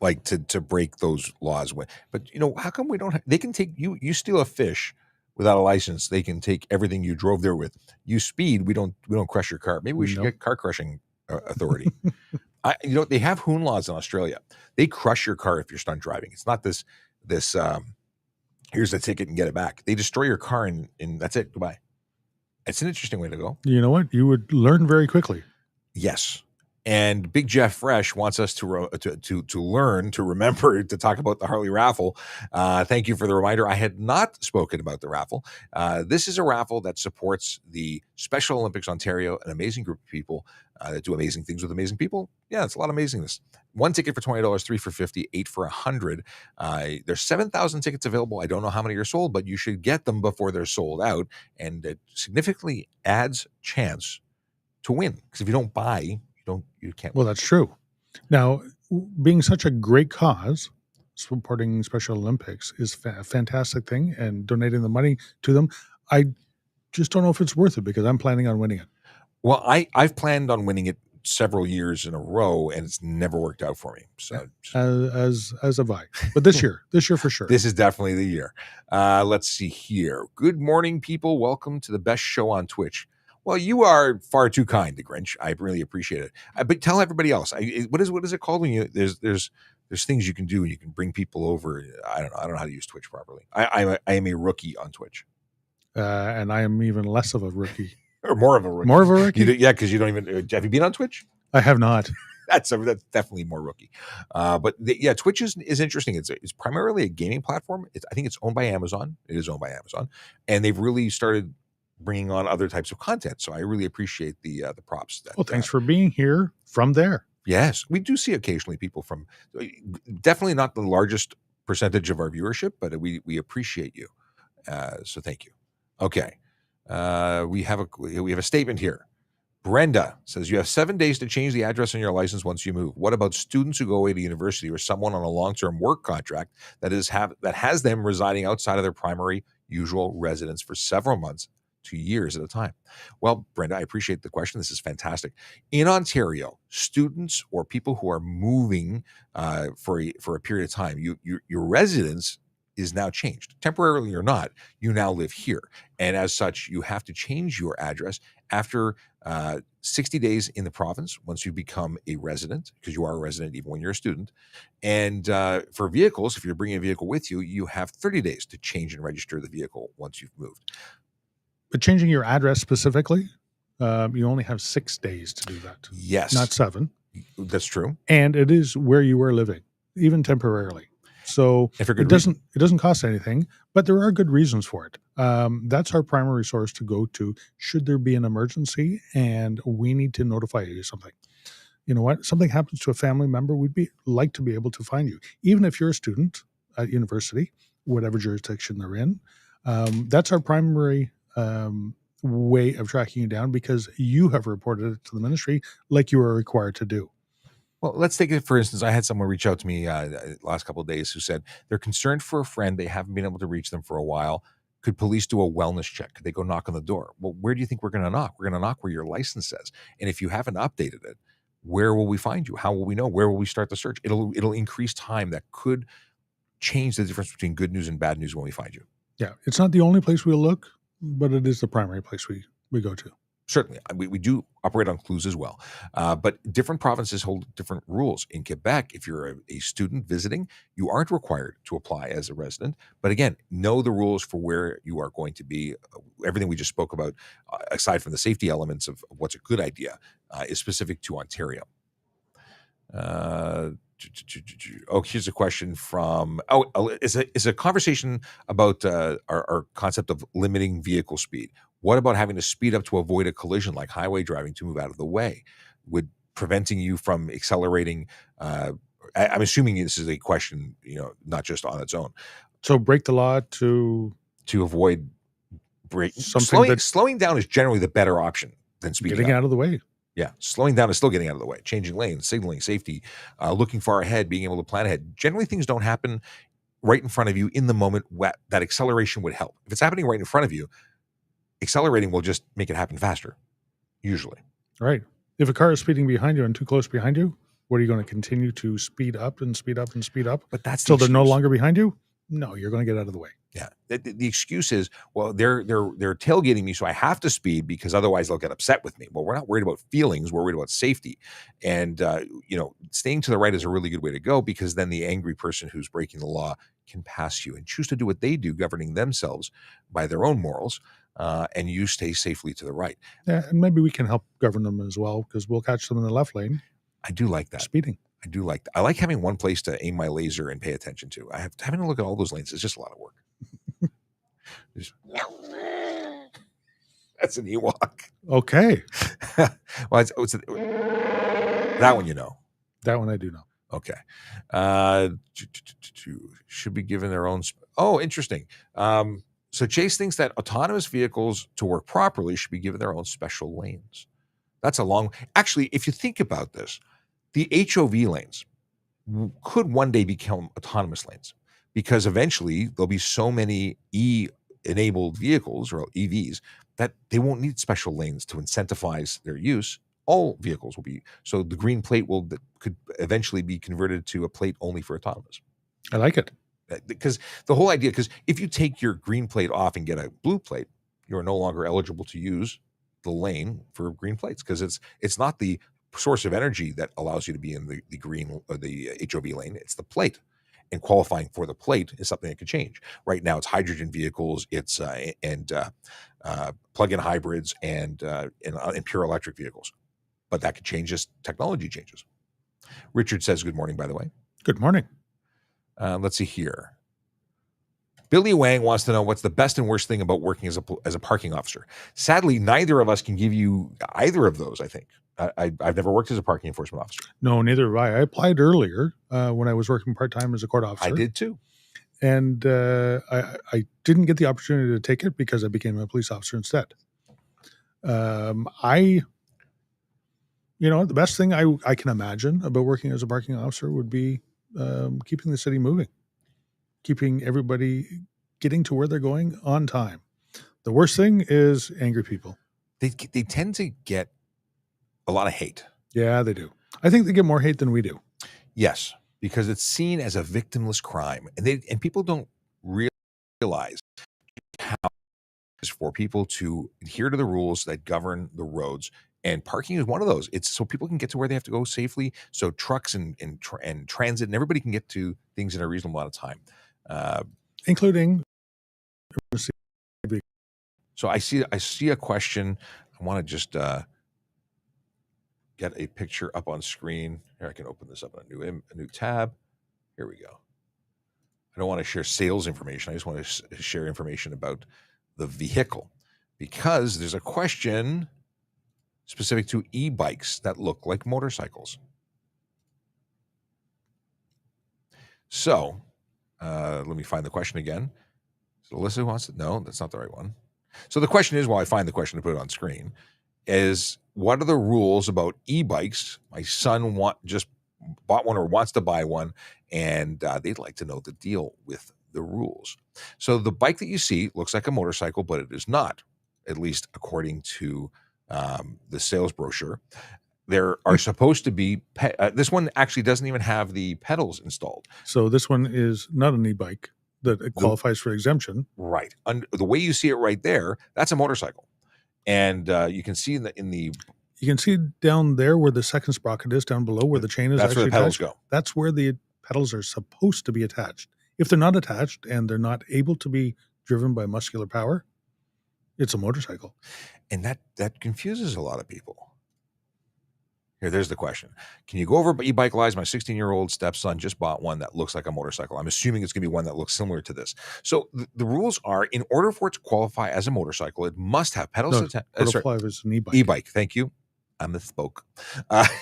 like to break those laws. But how come we don't? They can take you. You steal a fish without a license. They can take everything you drove there with. You speed. We don't crush your car. Maybe we should get car crushing authority. They have hoon laws in Australia. They crush your car if you're stunt driving. It's not this. Here's a ticket and get it back. They destroy your car and that's it. Goodbye. It's an interesting way to go. You know what? You would learn very quickly. Yes. And Big Jeff Fresh wants us to learn, to remember to talk about the Harley raffle. Thank you for the reminder. I had not spoken about the raffle. This is a raffle that supports the Special Olympics Ontario, an amazing group of people that do amazing things with amazing people. Yeah, it's a lot of amazingness. 1 ticket for $20, 3 for $50, 8 for $100. There's 7,000 tickets available. I don't know how many are sold, but you should get them before they're sold out. And it significantly adds chance to win. Because if you don't buy, you can't. Well, that's true. Now, being such a great cause, supporting Special Olympics is a fantastic thing, and donating the money to them, I just don't know if it's worth it because I'm planning on winning it. Well, I've planned on winning it several years in a row, and it's never worked out for me. So as have I. But this year for sure. this is definitely the year. Let's see here. Good morning, people. Welcome to the best show on Twitch. Well, you are far too kind, the Grinch. I really appreciate it. But tell everybody else. What is it called when you there's things you can do and you can bring people over. I don't know how to use Twitch properly. I am a rookie on Twitch, and I am even less of a rookie. or more of a rookie. More of a rookie? Yeah, because you don't even. Have you been on Twitch? I have not. That's definitely more rookie. But Twitch is interesting. It's primarily a gaming platform. I think it's owned by Amazon. It is owned by Amazon, and they've really started bringing on other types of content. So I really appreciate the props. Thanks for being here from there. Yes, we do see occasionally people from, definitely not the largest percentage of our viewership, but we appreciate you. So thank you. Okay, we have a statement here. Brenda says you have 7 days to change the address on your license once you move. What about students who go away to university or someone on a long-term work contract that has them residing outside of their primary usual residence for several months to years at a time? Well, Brenda, I appreciate the question. This is fantastic. In Ontario, students or people who are moving for a period of time, your residence is now changed. Temporarily or not, you now live here. And as such, you have to change your address after 60 days in the province once you become a resident, because you are a resident even when you're a student. And for vehicles, if you're bringing a vehicle with you, you have 30 days to change and register the vehicle once you've moved. But changing your address specifically, you only have 6 days to do that. Yes. Not 7. That's true. And it is where you are living, even temporarily. So it doesn't cost anything, but there are good reasons for it. That's our primary source to go to should there be an emergency and we need to notify you of something. You know what? Something happens to a family member, we'd like to be able to find you. Even if you're a student at university, whatever jurisdiction they're in, that's our primary way of tracking you down because you have reported it to the ministry like you are required to do. Well, let's take it, for instance, I had someone reach out to me last couple of days who said they're concerned for a friend. They haven't been able to reach them for a while. Could police do a wellness check? Could they go knock on the door? Well, where do you think we're going to knock? We're going to knock where your license says. And if you haven't updated it, where will we find you? How will we know? Where will we start the search? It'll increase time that could change the difference between good news and bad news when we find you. Yeah, it's not the only place we'll look, but it is the primary place we go to. Certainly. We do operate on clues as well. But different provinces hold different rules. In Quebec, if you're a student visiting, you aren't required to apply as a resident. But again, know the rules for where you are going to be. Everything we just spoke about, aside from the safety elements of what's a good idea, is specific to Ontario. Here's a question from it's a conversation about our concept of limiting vehicle speed. What about having to speed up to avoid a collision like highway driving to move out of the way? Would preventing you from accelerating, I'm assuming this is a question, not just on its own. So break the law to avoid slowing down is generally the better option than speeding getting up. Out of the way. Yeah, slowing down is still getting out of the way. Changing lanes, signaling, safety, looking far ahead, being able to plan ahead. Generally, things don't happen right in front of you in the moment. That acceleration would help. If it's happening right in front of you, accelerating will just make it happen faster, usually. Right. If a car is speeding behind you and too close behind you, what are you going to continue to speed up and speed up and speed up? But that's till they're no longer behind you? No, you're going to get out of the way. Yeah. The excuse is, well, they're tailgating me, so I have to speed because otherwise they'll get upset with me. Well, we're not worried about feelings. We're worried about safety. And, staying to the right is a really good way to go because then the angry person who's breaking the law can pass you and choose to do what they do, governing themselves by their own morals. And you stay safely to the right. Yeah, and maybe we can help govern them as well because we'll catch them in the left lane. I do like that. Speeding. I do like that. I like having one place to aim my laser and pay attention to. Having to look at all those lanes is just a lot of work. That's an Ewok. Okay. Well, that one, That one I do know. Okay. Should be given their own. Interesting. So Chase thinks that autonomous vehicles to work properly should be given their own special lanes. That's a long. Actually, if you think about this, the HOV lanes could one day become autonomous lanes because eventually there'll be so many E-enabled vehicles or EVs that they won't need special lanes to incentivize their use. all vehicles will be. So the green plate could eventually be converted to a plate only for autonomous. I like it. Because the whole idea, because if you take your green plate off and get a blue plate, you are no longer eligible to use the lane for green plates, because it's not the source of energy that allows you to be in the green or the HOV lane. It's the plate, and qualifying for the plate is something that could change. Right now, it's hydrogen vehicles, it's plug-in hybrids, and pure electric vehicles. But that could change as technology changes. Richard says, good morning, by the way. Good morning. Let's see here. Billy Wang wants to know what's the best and worst thing about working as a parking officer. Sadly, neither of us can give you either of those, I think. I've never worked as a parking enforcement officer. No, neither have I. I applied earlier when I was working part-time as a court officer. I did too. And I didn't get the opportunity to take it because I became a police officer instead. The best thing I can imagine about working as a parking officer would be keeping the city moving, keeping everybody getting to where they're going on time. The worst thing is angry people. They tend to get a lot of hate. Yeah, they do. I think they get more hate than we do. Yes, because it's seen as a victimless crime, and people don't realize how it is for people to adhere to the rules that govern the roads. And parking is one of those. It's so people can get to where they have to go safely. So trucks and transit and everybody can get to things in a reasonable amount of time, including. So I see a question. I want to just get a picture up on screen. Here, I can open this up in a new tab. Here we go. I don't want to share sales information. I just want to share information about the vehicle, because there's a question specific to e-bikes that look like motorcycles. So let me find the question again. So Alyssa wants to know. That's not the right one. So the question is, while I find the question to put it on screen, is what are the rules about e-bikes? My son just bought one or wants to buy one, and they'd like to know the deal with the rules. So the bike that you see looks like a motorcycle, but it is not, at least according to the sales brochure. There are supposed to be this one actually doesn't even have the pedals installed. So this one is not an e-bike that it qualifies for exemption. Right. The way you see it right there, that's a motorcycle. And you can see you can see down there where the second sprocket is, down below where the chain is. That's where the pedals go. That's where the pedals are supposed to be attached. If they're not attached and they're not able to be driven by muscular power, it's a motorcycle. And that confuses a lot of people. Here, there's the question. Can you go over e-bike lives? My 16-year-old stepson just bought one that looks like a motorcycle. I'm assuming it's going to be one that looks similar to this. So the rules are, in order for it to qualify as a motorcycle, it must have pedals attached. Qualify as an e-bike. E-bike, thank you. I misspoke.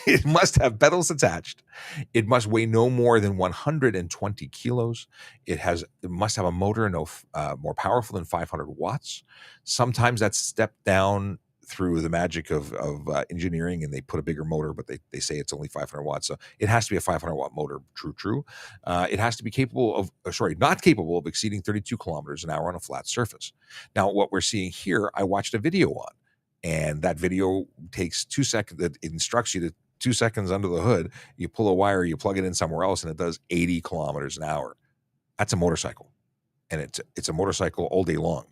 It must have pedals attached. It must weigh no more than 120 kilos. It must have a motor more powerful than 500 watts. Sometimes that's stepped down through the magic of engineering, and they put a bigger motor, but they say it's only 500 watts. So it has to be a 500 watt motor. True. It has to be not capable of exceeding 32 kilometers an hour on a flat surface. Now, what we're seeing here, I watched a video on, and that video takes 2 seconds. It instructs you to 2 seconds under the hood. You pull a wire, you plug it in somewhere else, and it does 80 kilometers an hour. That's a motorcycle. And it's a motorcycle all day long,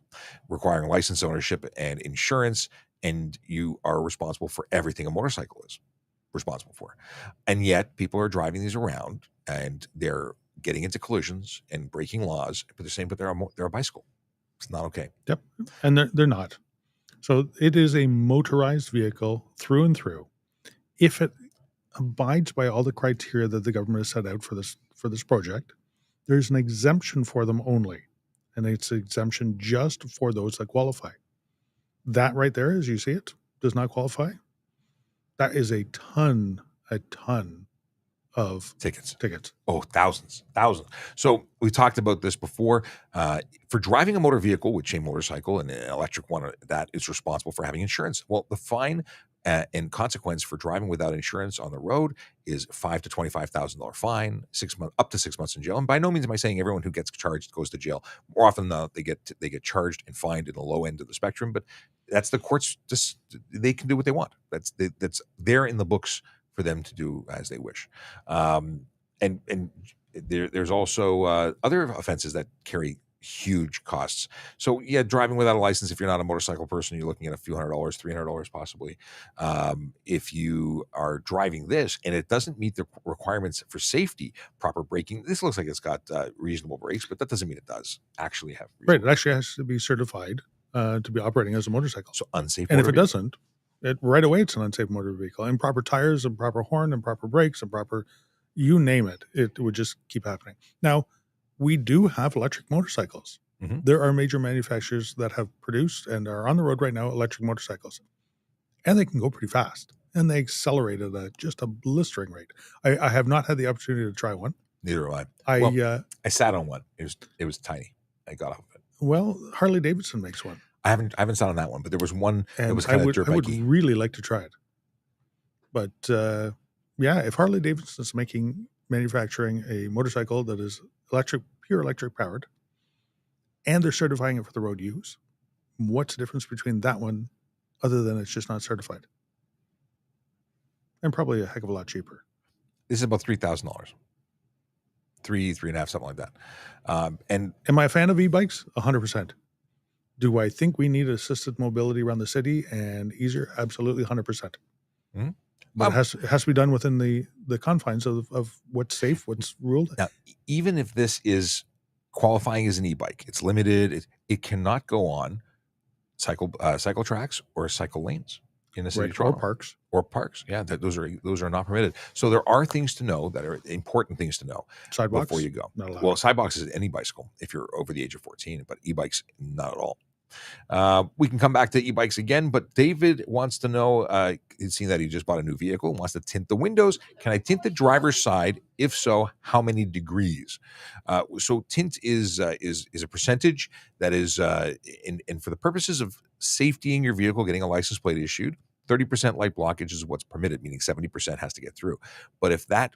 requiring license ownership and insurance. And you are responsible for everything a motorcycle is responsible for. And yet people are driving these around and they're getting into collisions and breaking laws, but they're saying, but they're a bicycle. It's not okay. Yep. And they're not. So it is a motorized vehicle through and through. If it abides by all the criteria that the government has set out for this project, there's an exemption for them only. And it's an exemption just for those that qualify. That right there, as you see it, does not qualify. That is a ton of tickets. Oh, thousands. So we talked about this before. For driving a motor vehicle, which a motorcycle and an electric one that is responsible for having insurance. Well, the fine and consequence for driving without insurance on the road is $5,000 to $25,000 fine, up to 6 months in jail. And by no means am I saying everyone who gets charged goes to jail. More often than not, they get charged and fined in the low end of the spectrum. But that's the courts. Just they can do what they want. That's they're in the books for them to do as they wish. And there's also other offenses that carry huge costs. So yeah, driving without a license, if you're not a motorcycle person, you're looking at a few $100s, $300 possibly. If you are driving this and it doesn't meet the requirements for safety, proper braking, this looks like it's got reasonable brakes, but that doesn't mean it does actually have Right. It actually has to be certified to be operating as a motorcycle. So unsafe. And if motor it doesn't, right away it's an unsafe motor vehicle. And proper tires and proper horn and proper brakes and proper, you name it, it would just keep happening. Now, we do have electric motorcycles. Mhm. There are major manufacturers that have produced and are on the road right now electric motorcycles. And they can go pretty fast. And they accelerate at just a blistering rate. I have not had the opportunity to try one. Neither have I Well, I sat on one. It was tiny. I got off of it. well, Harley Davidson makes one. I haven't sat on that one, but there was one that And was kind of dirt I would bikey. really like to try it. But yeah, if Harley Davidson's manufacturing a motorcycle that is pure electric powered, and they're certifying it for the road use, what's the difference between that one other than it's just not certified? And probably a heck of a lot cheaper. This is about $3,000. Three and a half, something like that. And am I a fan of e-bikes? 100%. Do I think we need assisted mobility around the city and easier? Absolutely, 100%. Mm-hmm. But it has to be done within the confines of what's safe, what's ruled. Now, even if this is qualifying as an e-bike, it's limited. It cannot go on cycle tracks or cycle lanes in the city of Toronto. Or parks. Yeah, those are not permitted. So there are things to know that are important things to know Sidewalks before you go. Not allowed. Well, sidewalks is any bicycle if you're over the age of 14, but e-bikes not at all. We can come back to e-bikes again, but David wants to know, he's seen that he just bought a new vehicle, wants to tint the windows. Can I tint the driver's side? If so, how many degrees? So tint is a percentage that is, and for the purposes of safetying your vehicle, getting a license plate issued, 30% light blockage is what's permitted, meaning 70% has to get through. But if that,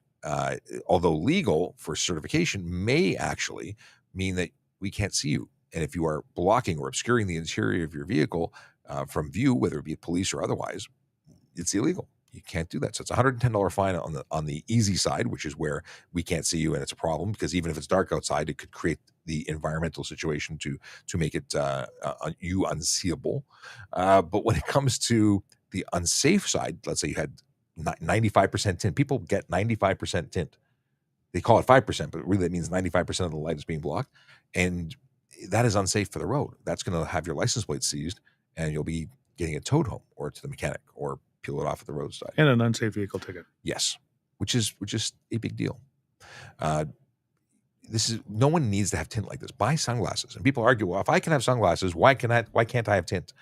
although legal for certification, may actually mean that we can't see you. And if you are blocking or obscuring the interior of your vehicle from view, whether it be police or otherwise, it's illegal. You can't do that. So it's a $110 fine on the easy side, which is where we can't see you and it's a problem, because even if it's dark outside, it could create the environmental situation to make it you unseeable. But when it comes to the unsafe side, let's say you had 95% tint. People get 95% tint. They call it 5%, but really it means 95% of the light is being blocked. And that is unsafe for the road. That's going to have your license plate seized, and you'll be getting it towed home or to the mechanic or peel it off at the roadside. And an unsafe vehicle ticket. Yes, which is a big deal. No one needs to have tint like this. Buy sunglasses. And people argue, well, if I can have sunglasses, why can't I have tint?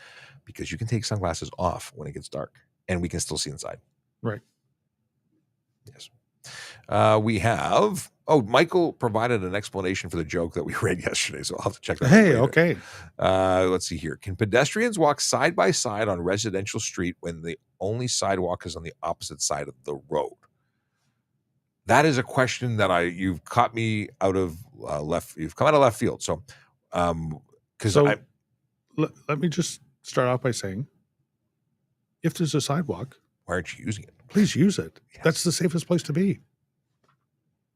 Because you can take sunglasses off when it gets dark, and we can still see inside. Right. Yes. We have. Oh, Michael provided an explanation for the joke that we read yesterday, so I'll have to check that out. Hey, okay. Let's see here. Can pedestrians walk side by side on residential street when the only sidewalk is on the opposite side of the road? That is a question that you've caught me out of You've come out of left field. So, because let me just start off by saying, if there's a sidewalk, why aren't you using it? Please use it. Yes. That's the safest place to be.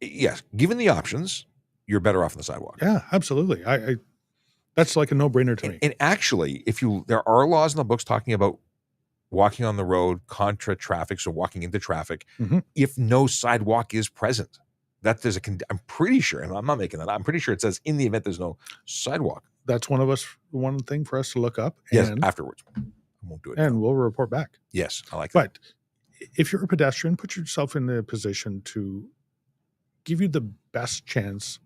Yes, given the options, you're better off on the sidewalk. Yeah, absolutely. I that's like a no-brainer to me. And actually, there are laws in the books talking about walking on the road contra traffic, so walking into traffic, if no sidewalk is present. I'm pretty sure, and I'm not making that up, I'm pretty sure it says in the event there's no sidewalk. That's one thing for us to look up. Yes, afterwards. I won't do it. And we'll report back. Yes, I like that. But if you're a pedestrian, put yourself in a position to give you the best chance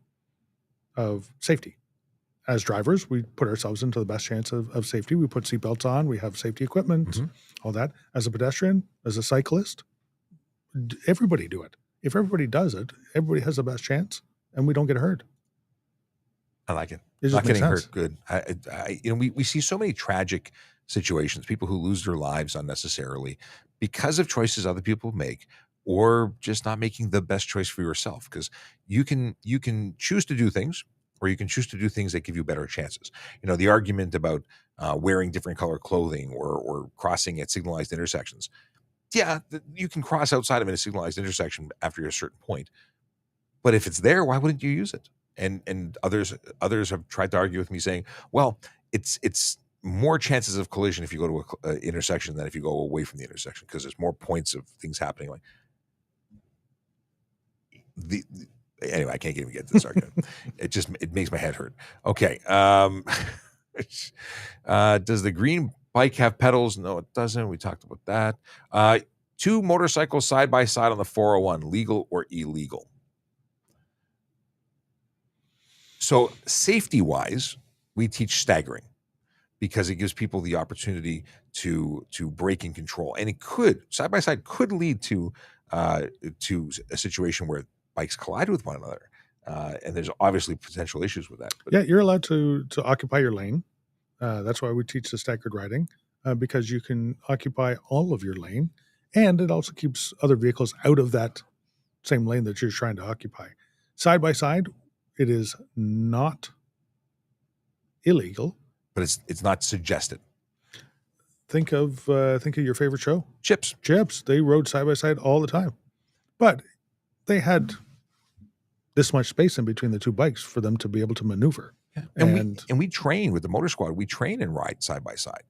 of safety. As drivers, we put ourselves into the best chance of safety. We put seatbelts on. We have safety equipment, all that. As a pedestrian, as a cyclist, everybody do it. If everybody does it, everybody has the best chance, and we don't get hurt. I like it. Not getting hurt. Good. We see so many tragic situations, people who lose their lives unnecessarily because of choices other people make, or just not making the best choice for yourself. Because you can choose to do things or you can choose to do things that give you better chances. The argument about wearing different color clothing or crossing at signalized intersections. Yeah, you can cross outside of a signalized intersection after a certain point, but if it's there, why wouldn't you use it? And others have tried to argue with me saying, well, it's more chances of collision if you go to an intersection than if you go away from the intersection, because there's more points of things happening. Like anyway, I can't even get to this argument. It makes my head hurt. Okay. Does the green bike have pedals? No, it doesn't. We talked about that. 2 motorcycles side by side on the 401, legal or illegal? So safety wise, we teach staggering because it gives people the opportunity to brake and control, and it could side by side could lead to a situation where bikes collide with one another, and there's obviously potential issues with that. Yeah, you're allowed to occupy your lane. That's why we teach the staggered riding, because you can occupy all of your lane, and it also keeps other vehicles out of that same lane that you're trying to occupy. Side by side, it is not illegal, but it's not suggested. Think of your favorite show, Chips. They rode side by side all the time, but they had this much space in between the two bikes for them to be able to maneuver. Yeah. And we train with the motor squad. We train and ride side by side,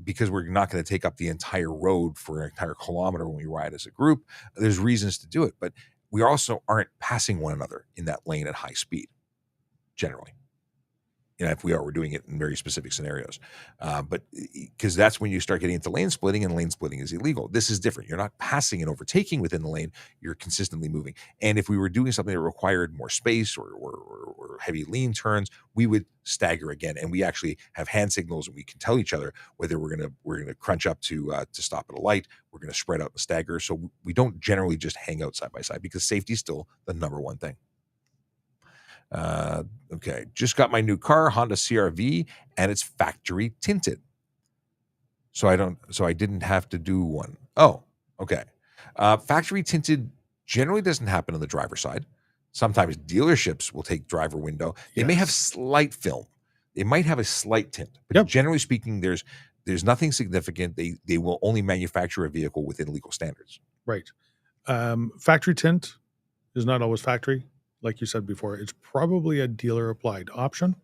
because we're not going to take up the entire road for an entire kilometer when we ride as a group. There's reasons to do it, but we also aren't passing one another in that lane at high speed, generally. If we are, we're doing it in very specific scenarios. But because that's when you start getting into lane splitting, and lane splitting is illegal. This is different. You're not passing and overtaking within the lane. You're consistently moving. And if we were doing something that required more space or heavy lean turns, we would stagger again. And we actually have hand signals, and we can tell each other whether we're gonna crunch up to stop at a light. We're gonna spread out and stagger. So we don't generally just hang out side by side, because safety is still the number one thing. Okay, just got my new car, Honda CR-V, and it's factory tinted. So I didn't have to do one. Oh, okay. Factory tinted generally doesn't happen on the driver's side. Sometimes dealerships will take driver window. They may have slight film. They might have a slight tint, but generally speaking, there's nothing significant. They will only manufacture a vehicle within legal standards. Right. Factory tint is not always factory. Like you said before, it's probably a dealer applied option.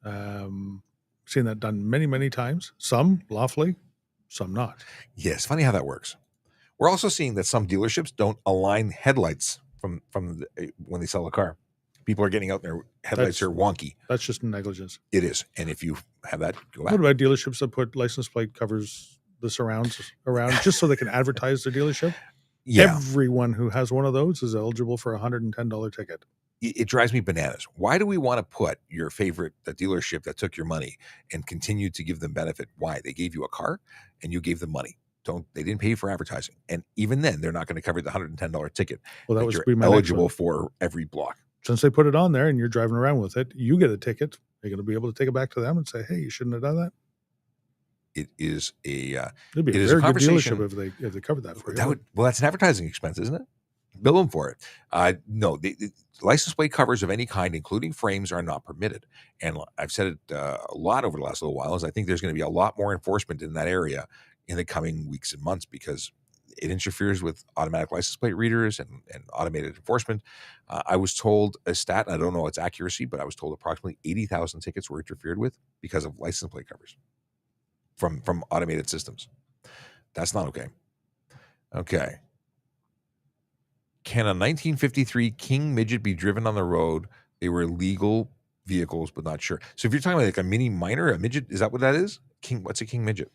Mm-hmm. Seen that done many, many times. Some lawfully, some not. Yes, funny how that works. We're also seeing that some dealerships don't align headlights from when they sell a car. People are getting out there, headlights are wonky. That's just negligence. It is. And if you have that, go back. What about dealerships that put license plate covers, the surrounds around, just so they can advertise their dealership? Yeah. Everyone who has one of those is eligible for a $110 ticket. It drives me bananas. Why do we want to put your favorite dealership that took your money and continue to give them benefit? Why? They gave you a car and you gave them money. They didn't pay you for advertising. And even then, they're not going to cover the $110 ticket. Well, that was you're eligible for every block. Since they put it on there and you're driving around with it, you get a ticket. You're going to be able to take it back to them and say, hey, you shouldn't have done that. It is it'd be a very good dealership if they covered that for you. Well, that's an advertising expense, isn't it? Bill them for it. No, the license plate covers of any kind, including frames, are not permitted. And I've said it a lot over the last little while, is I think there's going to be a lot more enforcement in that area in the coming weeks and months, because it interferes with automatic license plate readers and automated enforcement. I was told a stat, and I don't know its accuracy, but I was told approximately 80,000 tickets were interfered with because of license plate covers from automated systems. That's not okay. Okay. Can a 1953 King Midget be driven on the road? They were legal vehicles, but not sure. So if you're talking about like a mini minor, a midget, is that what that is? What's a King Midget?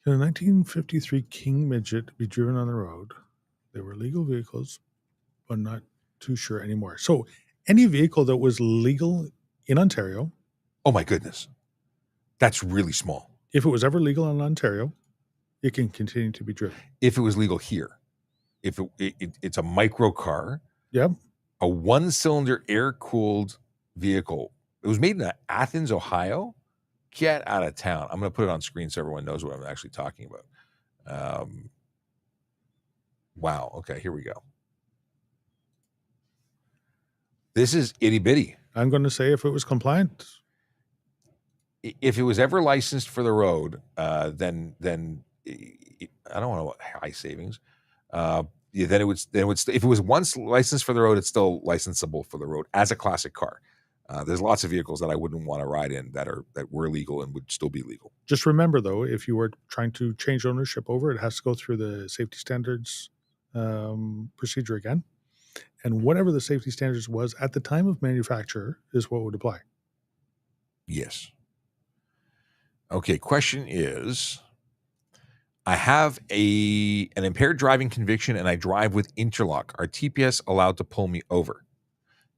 Can a 1953 King Midget be driven on the road? They were legal vehicles, but not too sure anymore. So any vehicle that was legal in Ontario. Oh my goodness. That's really small. If it was ever legal in Ontario, it can continue to be driven. If it was legal here. If it's a micro car, yep, a one-cylinder air-cooled vehicle. It was made in Athens, Ohio. Get out of town. I'm going to put it on screen so everyone knows what I'm actually talking about. Wow. Okay, here we go. This is itty bitty. I'm going to say if it was compliant, If it was ever licensed for the road, then I don't want high savings. Then it would if it was once licensed for the road, it's still licensable for the road as a classic car. There's lots of vehicles that I wouldn't want to ride in that were legal and would still be legal. just remember though, if you were trying to change ownership over, it has to go through the safety standards procedure again. And whatever the safety standards was at the time of manufacture is what would apply. Yes. Okay, question is, I have an impaired driving conviction and I drive with interlock. Are TPS allowed to pull me over?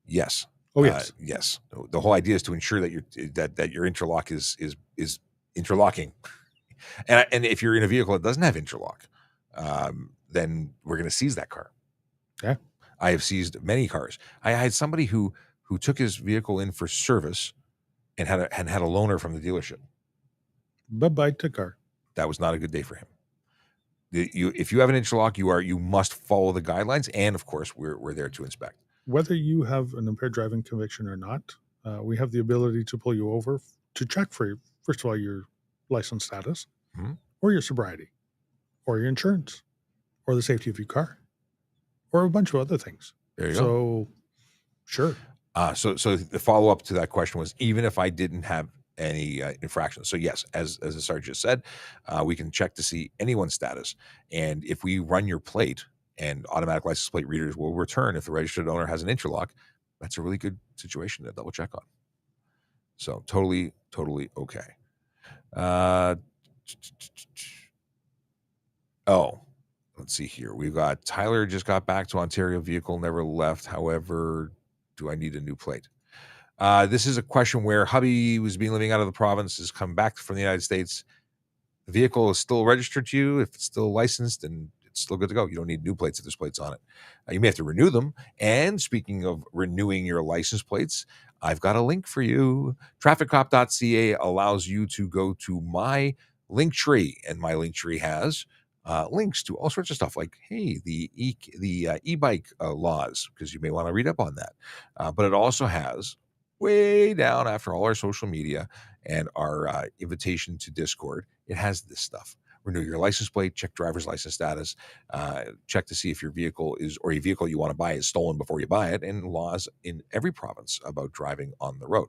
Yes. Oh yes. Yes. The whole idea is to ensure that your interlock is interlocking. And if you're in a vehicle that doesn't have interlock, then we're going to seize that car. Yeah. I have seized many cars. I had somebody who took his vehicle in for service and had a loaner from the dealership. Bye-bye to car. That was not a good day for him. If you have an interlock, you must follow the guidelines, and of course, we're there to inspect. Whether you have an impaired driving conviction or not, we have the ability to pull you over to check for, first of all, your license status, or your sobriety, or your insurance, or the safety of your car, or a bunch of other things. There you go. So, sure. So the follow up to that question was, even if I didn't have any infractions. So yes, as the sergeant said, we can check to see anyone's status, and if we run your plate, and automatic license plate readers will return if the registered owner has an interlock, that's a really good situation to double check on. So totally okay. Let's see here. We've got Tyler just got back to Ontario, vehicle never left. However, do I need a new plate? This is a question where hubby was living out of the province, has come back from the United States. The vehicle is still registered to you. If it's still licensed, and it's still good to go. You don't need new plates if there's plates on it. You may have to renew them. And speaking of renewing your license plates, I've got a link for you. Trafficcop.ca allows you to go to my Linktree, and my Linktree has links to all sorts of stuff, like, hey, the e-bike laws, because you may want to read up on that. But it also has, way down after all our social media and our invitation to Discord, it has this stuff. Renew your license plate, check driver's license status, check to see if your vehicle or a vehicle you want to buy is stolen before you buy it, and laws in every province about driving on the road.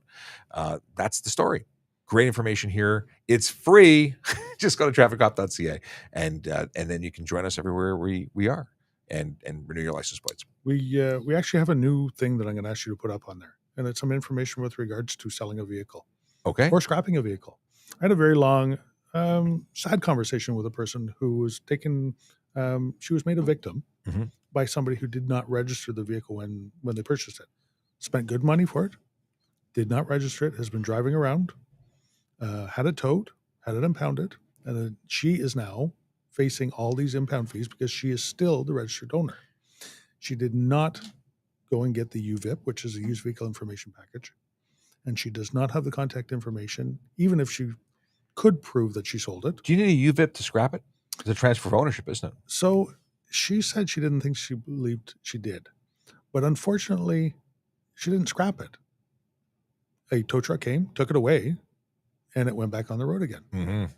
That's the story. Great information here. It's free. Just go to trafficcop.ca, and then you can join us everywhere we are, and renew your license plates. We actually have a new thing that I'm going to ask you to put up on there, and it's some information with regards to selling a vehicle. Okay. Or scrapping a vehicle. I had a very long, sad conversation with a person who was taken, she was made a victim by somebody who did not register the vehicle when they purchased it. Spent good money for it, did not register it, has been driving around, had it towed, had it impounded, and she is now facing all these impound fees because she is still the registered owner. She did not go and get the UVIP, which is a used vehicle information package, and she does not have the contact information, even if she could prove that she sold it. Do you need a UVIP to scrap it? It's a transfer of ownership, isn't it? So she said she didn't think she believed she did. But unfortunately, she didn't scrap it. A tow truck came, took it away, and it went back on the road again.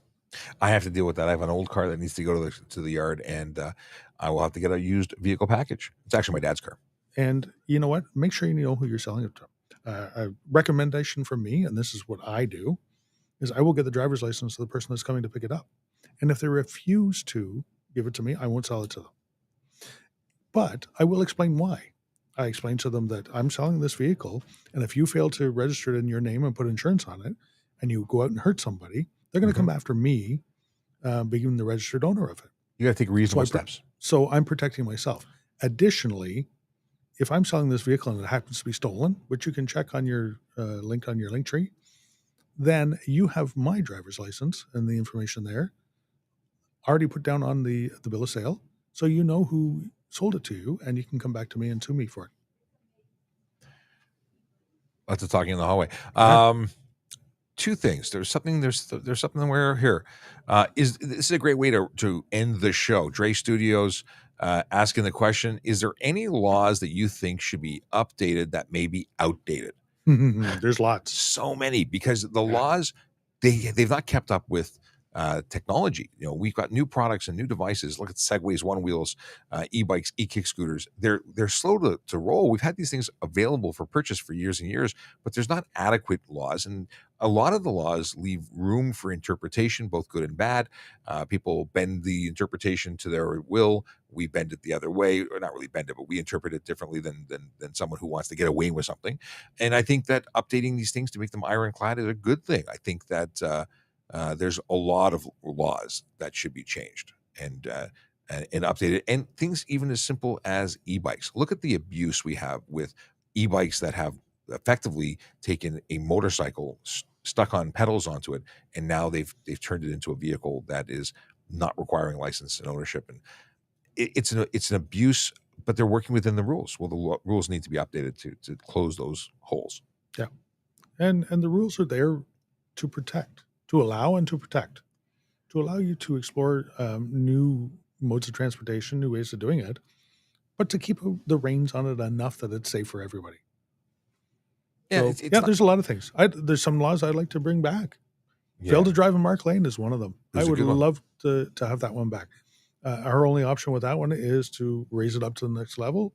I have to deal with that. I have an old car that needs to go to the yard, and I will have to get a used vehicle package. It's actually my dad's car. And you know what? Make sure you know who you're selling it to. A recommendation from me, and this is what I do, is I will get the driver's license of the person that's coming to pick it up. And if they refuse to give it to me, I won't sell it to them. But I will explain why. I explain to them that I'm selling this vehicle, and if you fail to register it in your name and put insurance on it, and you go out and hurt somebody, they're going to come after me, being the registered owner of it. You got to take reasonable steps. So I'm protecting myself. Additionally, if I'm selling this vehicle and it happens to be stolen, which you can check on your link on your Linktree, then you have my driver's license and the information there already put down on the bill of sale, so you know who sold it to you, and you can come back to me and sue me for it. Lots of talking in the hallway. Two things. There's something where here. This is a great way to end the show. Dre Studios asking the question: is there any laws that you think should be updated that may be outdated? There's lots. So many, because the Yeah. laws, they've not kept up with technology. We've got new products and new devices. Look at Segways, one wheels, e-bikes, e-kick scooters. They're slow to roll. We've had these things available for purchase for years and years, but there's not adequate laws, and a lot of the laws leave room for interpretation, both good and bad. People bend the interpretation to their will. We bend it the other way, or not really bend it, but we interpret it differently than someone who wants to get away with something. And I think that updating these things to make them ironclad is a good thing. I think that there's a lot of laws that should be changed and updated, and things even as simple as e-bikes. Look at the abuse we have with e-bikes that have effectively taken a motorcycle, stuck on pedals onto it, and now they've turned it into a vehicle that is not requiring license and ownership. And it's an abuse, but they're working within the rules. Well, the rules need to be updated to close those holes. Yeah. And the rules are there to protect, to allow and to protect, to allow you to explore new modes of transportation, new ways of doing it, but to keep the reins on it enough that it's safe for everybody. Yeah, So, it's yeah, not- there's a lot of things. There's some laws I'd like to bring back. yeah. Fail to drive in Mark Lane is one of them. There's I a would good one. love to have that one back. Our only option with that one is to raise it up to the next level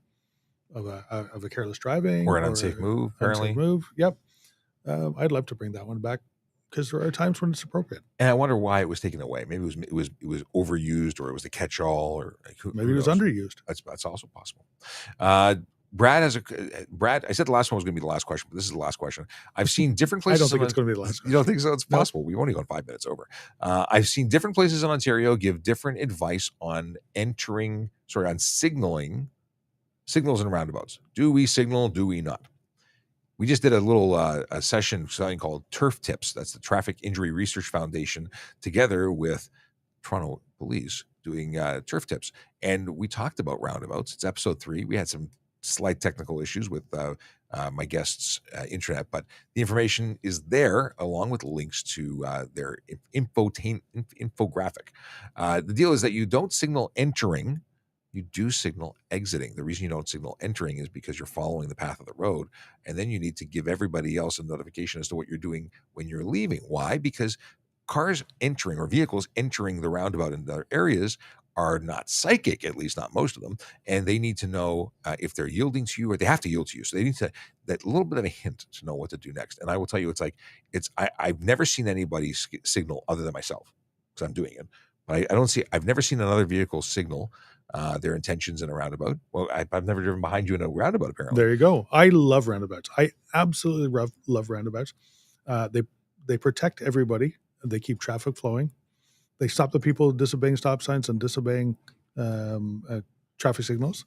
of a careless driving Or an unsafe move, apparently. Unsafe move. Yep. I'd love to bring that one back because there are times when it's appropriate. And I wonder why it was taken away. Maybe it was overused, or it was a catch-all, or Maybe it was underused. That's also possible. Brad I said the last one was going to be the last question, but this is the last question. I've seen different I places. don't think it's going to be the last. You don't think so? It's possible. We've only gone 5 minutes over. I've seen different places in Ontario give different advice on signaling, signals and roundabouts. Do we signal? Do we not? We just did a little a session, something called Turf Tips. That's the Traffic Injury Research Foundation, together with Toronto Police, doing turf tips. And we talked about roundabouts. It's episode 3. We had some slight technical issues with my guest's internet, but the information is there, along with links to their infographic. The deal is that you don't signal entering, you do signal exiting. The reason you don't signal entering is because you're following the path of the road, and then you need to give everybody else a notification as to what you're doing when you're leaving. Why? Because cars entering, or vehicles entering the roundabout in other areas, are not psychic, at least not most of them, and they need to know if they're yielding to you, or they have to yield to you. So they need that little bit of a hint to know what to do next. And I will tell you, I've never seen anybody signal other than myself, because I'm doing it. But I've never seen another vehicle signal their intentions in a roundabout. Well, I've never driven behind you in a roundabout, apparently. There you go. I love roundabouts. I absolutely love roundabouts. They protect everybody. They keep traffic flowing. They stop the people disobeying stop signs and disobeying traffic signals.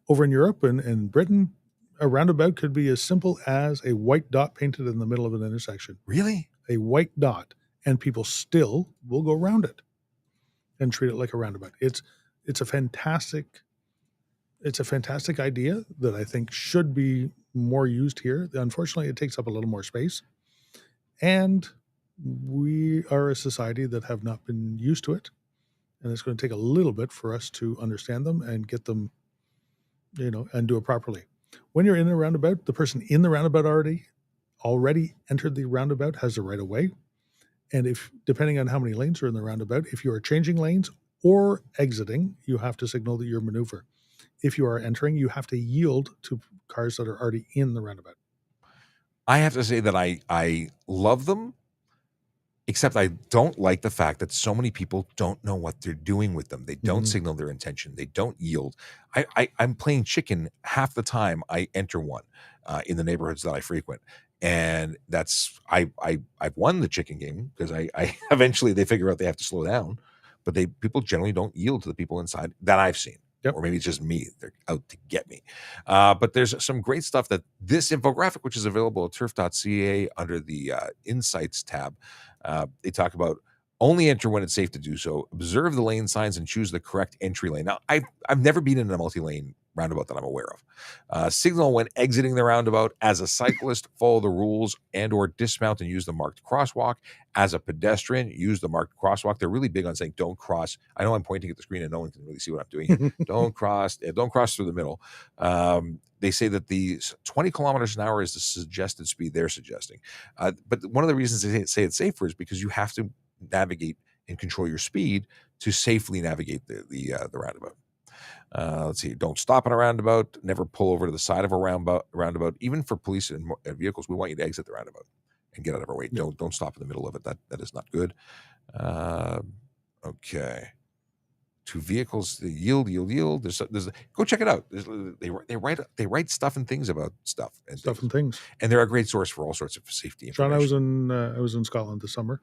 Over in Europe and in Britain, a roundabout could be as simple as a white dot painted in the middle of an intersection. Really? A white dot, and people still will go around it and treat it like a roundabout. It's a fantastic idea that I think should be more used here. Unfortunately, it takes up a little more space, and we are a society that have not been used to it, and it's going to take a little bit for us to understand them and get them, and do it properly. When you're in a roundabout, the person in the roundabout already entered the roundabout, has the right of way. And if, depending on how many lanes are in the roundabout, if you are changing lanes or exiting, you have to signal that you're maneuver. If you are entering, you have to yield to cars that are already in the roundabout. I have to say that I love them, except I don't like the fact that so many people don't know what they're doing with them. They don't signal their intention. They don't yield. I'm playing chicken half the time I enter one in the neighborhoods that I frequent. And that's, I've won the chicken game, because I eventually they figure out they have to slow down, but people generally don't yield to the people inside that I've seen. Yep. Or maybe it's just me. They're out to get me. But there's some great stuff that this infographic, which is available at turf.ca under the Insights tab. They talk about only enter when it's safe to do so. Observe the lane signs and choose the correct entry lane. Now, I've never been in a multi-lane roundabout that I'm aware of. Signal when exiting the roundabout. As a cyclist, follow the rules and or dismount and use the marked crosswalk. As a pedestrian, use the marked crosswalk. They're really big on saying don't cross. I know I'm pointing at the screen and no one can really see what I'm doing here. Don't cross through the middle. They say that the 20 kilometers an hour is the suggested speed they're suggesting. But one of the reasons they say it's safer is because you have to navigate and control your speed to safely navigate the roundabout. Let's see. Don't stop in a roundabout. Never pull over to the side of a roundabout. Even for police and vehicles, we want you to exit the roundabout and get out of our way. Yeah. Don't stop in the middle of it. That is not good. Okay. To vehicles, the yield. There's go check it out. They write stuff and things about stuff and things, and they're a great source for all sorts of safety information. John, I was in Scotland this summer.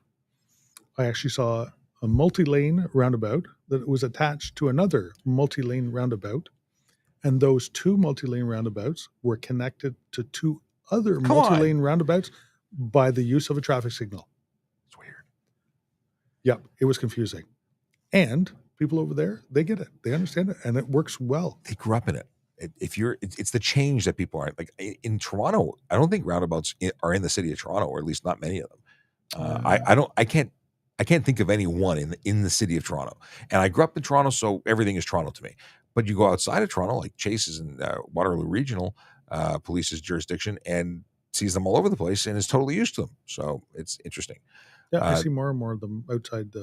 I actually saw a multi-lane roundabout that was attached to another multi-lane roundabout, and those two multi-lane roundabouts were connected to two other multi-lane roundabouts by the use of a traffic signal. It's weird. Yep, it was confusing. And people over there, they get it. They understand it, and it works well. They grew up in it. It's the change that people are like in Toronto. I don't think roundabouts are in the city of Toronto, or at least not many of them. I can't think of any one in the city of Toronto. And I grew up in Toronto, so everything is Toronto to me. But you go outside of Toronto, like Chase's and Waterloo Regional Police's jurisdiction, and sees them all over the place and is totally used to them. So it's interesting. Yeah, I see more and more of them outside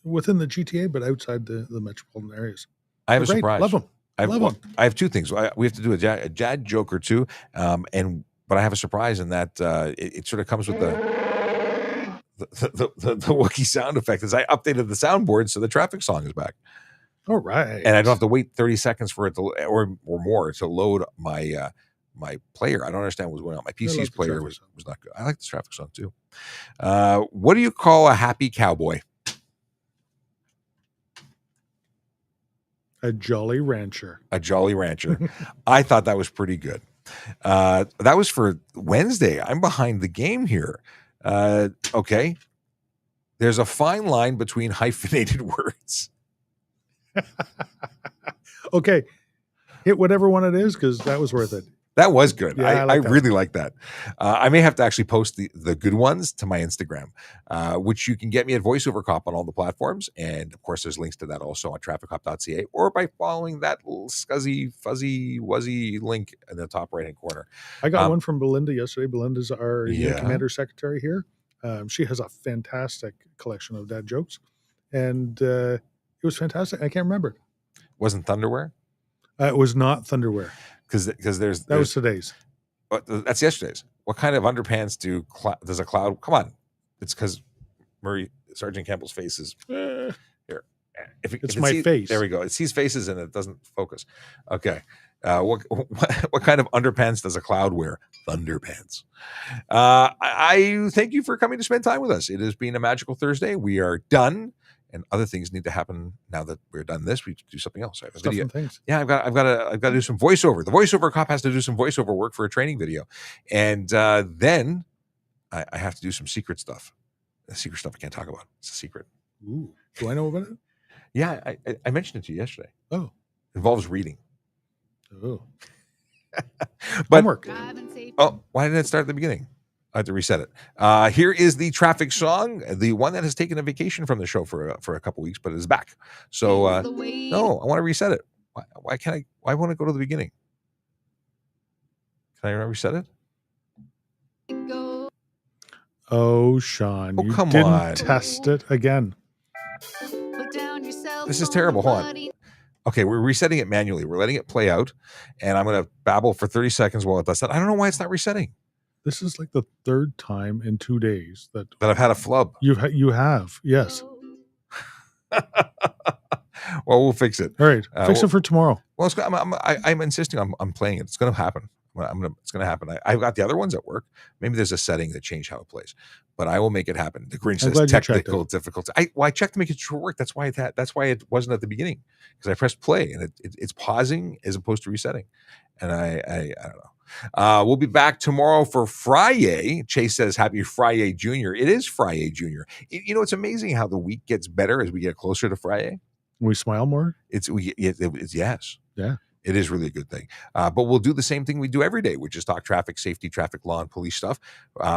within the GTA, but outside the metropolitan areas. I have a surprise. Love them. I have two things. We have to do a dad joke or two, but I have a surprise in that it sort of comes with the Wookiee sound effect. As I updated the soundboard, so the traffic song is back. All right, and I don't have to wait 30 seconds for it to or more to load my my player. I don't understand what was going on. My PC's player was not good. I like this traffic song too. What do you call a happy cowboy? A jolly rancher. A jolly rancher. I thought that was pretty good. That was for Wednesday. I'm behind the game here. Okay. There's a fine line between hyphenated words. Okay. Hit whatever one it is, because that was worth it. That was good. Yeah, I really like that. I may have to actually post the good ones to my Instagram, which you can get me at VoiceOver Cop on all the platforms. And of course, there's links to that also on trafficcop.ca or by following that little scuzzy, fuzzy, wuzzy link in the top right-hand corner. I got one from Belinda yesterday. Belinda's our commander secretary here. She has a fantastic collection of dad jokes. And it was fantastic. I can't remember. Wasn't Thunderwear? It was not Thunderwear. Because there's that was today's. That's yesterday's. What kind of underpants does a cloud? Come on, it's because Sergeant Campbell's face is here. It's my face. There we go. It sees faces and it doesn't focus. Okay. What kind of underpants does a cloud wear? Thunderpants. I thank you for coming to spend time with us. It has been a magical Thursday. We are done. And other things need to happen now that we're done this. We do something else. I have a video. Things. Yeah, I've got to do some voiceover. The voiceover cop has to do some voiceover work for a training video, and then I have to do some secret stuff. The secret stuff I can't talk about. It's a secret. Ooh, do I know about it? Yeah, I mentioned it to you yesterday. Oh, it involves reading. Oh, but homework. Oh, why didn't it start at the beginning? I have to reset it. Here is the traffic song, the one that has taken a vacation from the show for a couple weeks, but is back. So no, I want to reset it. Why can't I? Why won't it go to the beginning? Can I reset it? Oh, Sean, you come didn't on. Test it again. This is terrible. Hold on. Okay, we're resetting it manually. We're letting it play out, and I'm going to babble for 30 seconds while it does that. I don't know why it's not resetting. This is like the third time in 2 days that I've had a flub. You have, yes. Well, we'll fix it. All right, fix it for tomorrow. Well, I'm insisting on playing it. It's going to happen. It's going to happen. I've got the other ones at work. Maybe there's a setting that changed how it plays, but I will make it happen. The Grinch says technical difficulty. I checked to make it work. That's why it wasn't at the beginning, because I pressed play and it's pausing as opposed to resetting. And I don't know. We'll be back tomorrow for Friday. Chase says, "Happy Friday, Junior." It is Friday, Junior. It's amazing how the week gets better as we get closer to Friday. We smile more. It's yes. Yeah. It is really a good thing. But we'll do the same thing we do every day, which is talk traffic safety, traffic law, and police stuff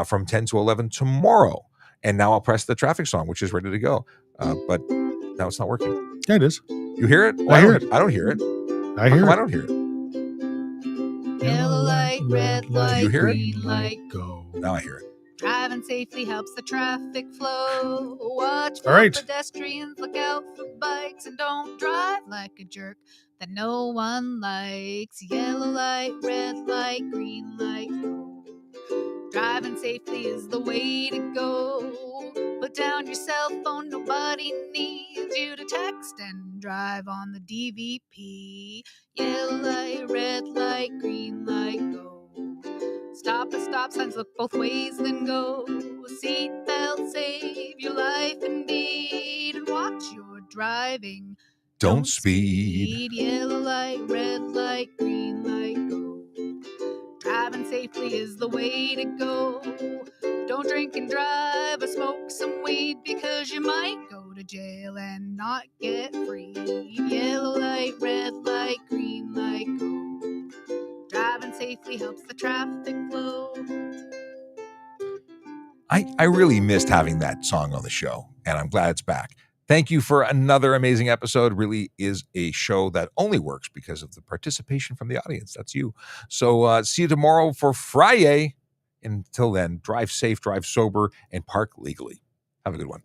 from 10 to 11 tomorrow. And now I'll press the traffic song, which is ready to go. But now it's not working. Yeah, it is. You hear it? I hear it. I don't hear it. I hear I it. don't hear it. Yellow light, red light, You hear it? green light, go. Now I hear it. Driving safely helps the traffic flow. Watch for All right. pedestrians, look out for bikes, and don't drive like a jerk that no one likes. Yellow light, red light, green light, go. Driving safely is the way to go. Put down your cell phone, nobody needs you to text and drive on the DVP. Yellow light, red light, green light, go. Stop at stop signs, look both ways, then go. Seatbelt, save your life indeed, and watch your driving. Don't speed. Yellow light, red light, green light, go. Driving safely is the way to go. Don't drink and drive or smoke some weed, because you might go to jail and not get freed. Yellow light, red light, green light, go. Driving safely helps the traffic flow. I really missed having that song on the show, and I'm glad it's back. Thank you for another amazing episode. Really is a show that only works because of the participation from the audience. That's you. So see you tomorrow for Friday. Until then, drive safe, drive sober, and park legally. Have a good one.